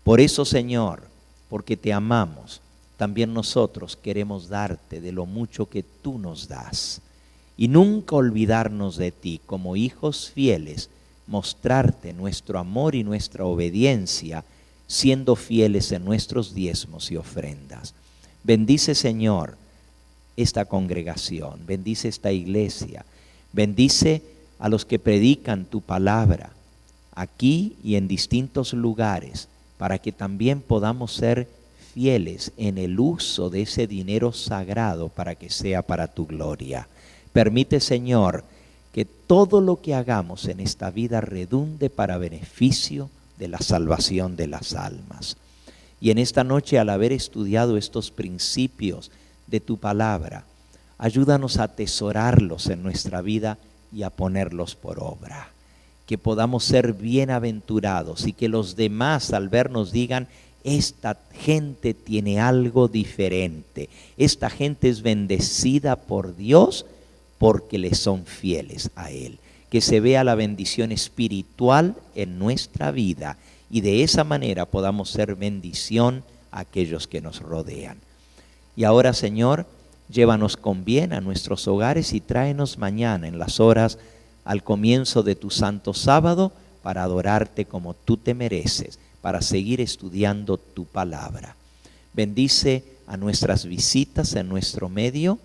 Por eso, Señor, porque te amamos, también nosotros queremos darte de lo mucho que tú nos das y nunca olvidarnos de ti como hijos fieles, mostrarte nuestro amor y nuestra obediencia, siendo fieles en nuestros diezmos y ofrendas. Bendice, Señor, esta congregación, bendice esta iglesia, bendice a los que predican tu palabra aquí y en distintos lugares, para que también podamos ser fieles en el uso de ese dinero sagrado para que sea para tu gloria. Permite, Señor, que todo lo que hagamos en esta vida redunde para beneficio de la salvación de las almas. Y en esta noche, al haber estudiado estos principios de tu palabra, ayúdanos a atesorarlos en nuestra vida y a ponerlos por obra. Que podamos ser bienaventurados y que los demás al vernos digan: esta gente tiene algo diferente, esta gente es bendecida por Dios porque le son fieles a Él. Que se vea la bendición espiritual en nuestra vida y de esa manera podamos ser bendición a aquellos que nos rodean. Y ahora, Señor, llévanos con bien a nuestros hogares y tráenos mañana en las horas al comienzo de tu santo sábado para adorarte como tú te mereces, para seguir estudiando tu palabra. Bendice a nuestras visitas en nuestro medio,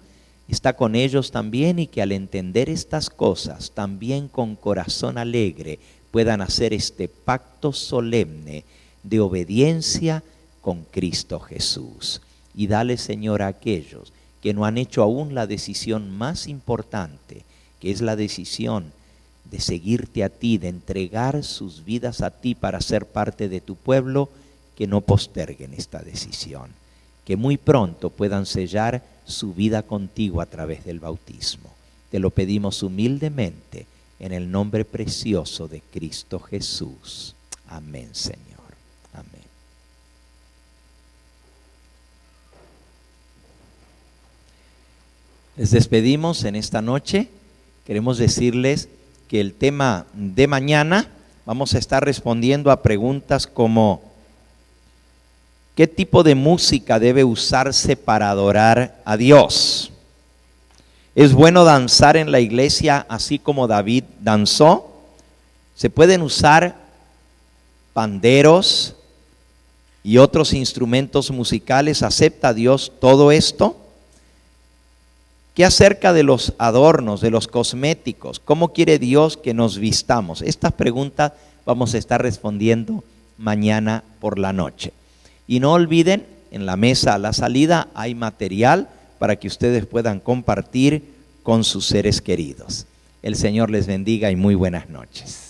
está con ellos también, y que al entender estas cosas, también con corazón alegre, puedan hacer este pacto solemne de obediencia con Cristo Jesús. Y dale, Señor, a aquellos que no han hecho aún la decisión más importante, que es la decisión de seguirte a ti, de entregar sus vidas a ti para ser parte de tu pueblo, que no posterguen esta decisión, que muy pronto puedan sellar su vida contigo a través del bautismo. Te lo pedimos humildemente en el nombre precioso de Cristo Jesús. Amén, Señor. Amén. Les despedimos en esta noche. Queremos decirles que el tema de mañana vamos a estar respondiendo a preguntas como: ¿qué tipo de música debe usarse para adorar a Dios? ¿Es bueno danzar en la iglesia así como David danzó? ¿Se pueden usar panderos y otros instrumentos musicales? ¿Acepta Dios todo esto? ¿Qué acerca de los adornos, de los cosméticos? ¿Cómo quiere Dios que nos vistamos? Estas preguntas vamos a estar respondiendo mañana por la noche. Y no olviden, en la mesa a la salida hay material para que ustedes puedan compartir con sus seres queridos. El Señor les bendiga y muy buenas noches.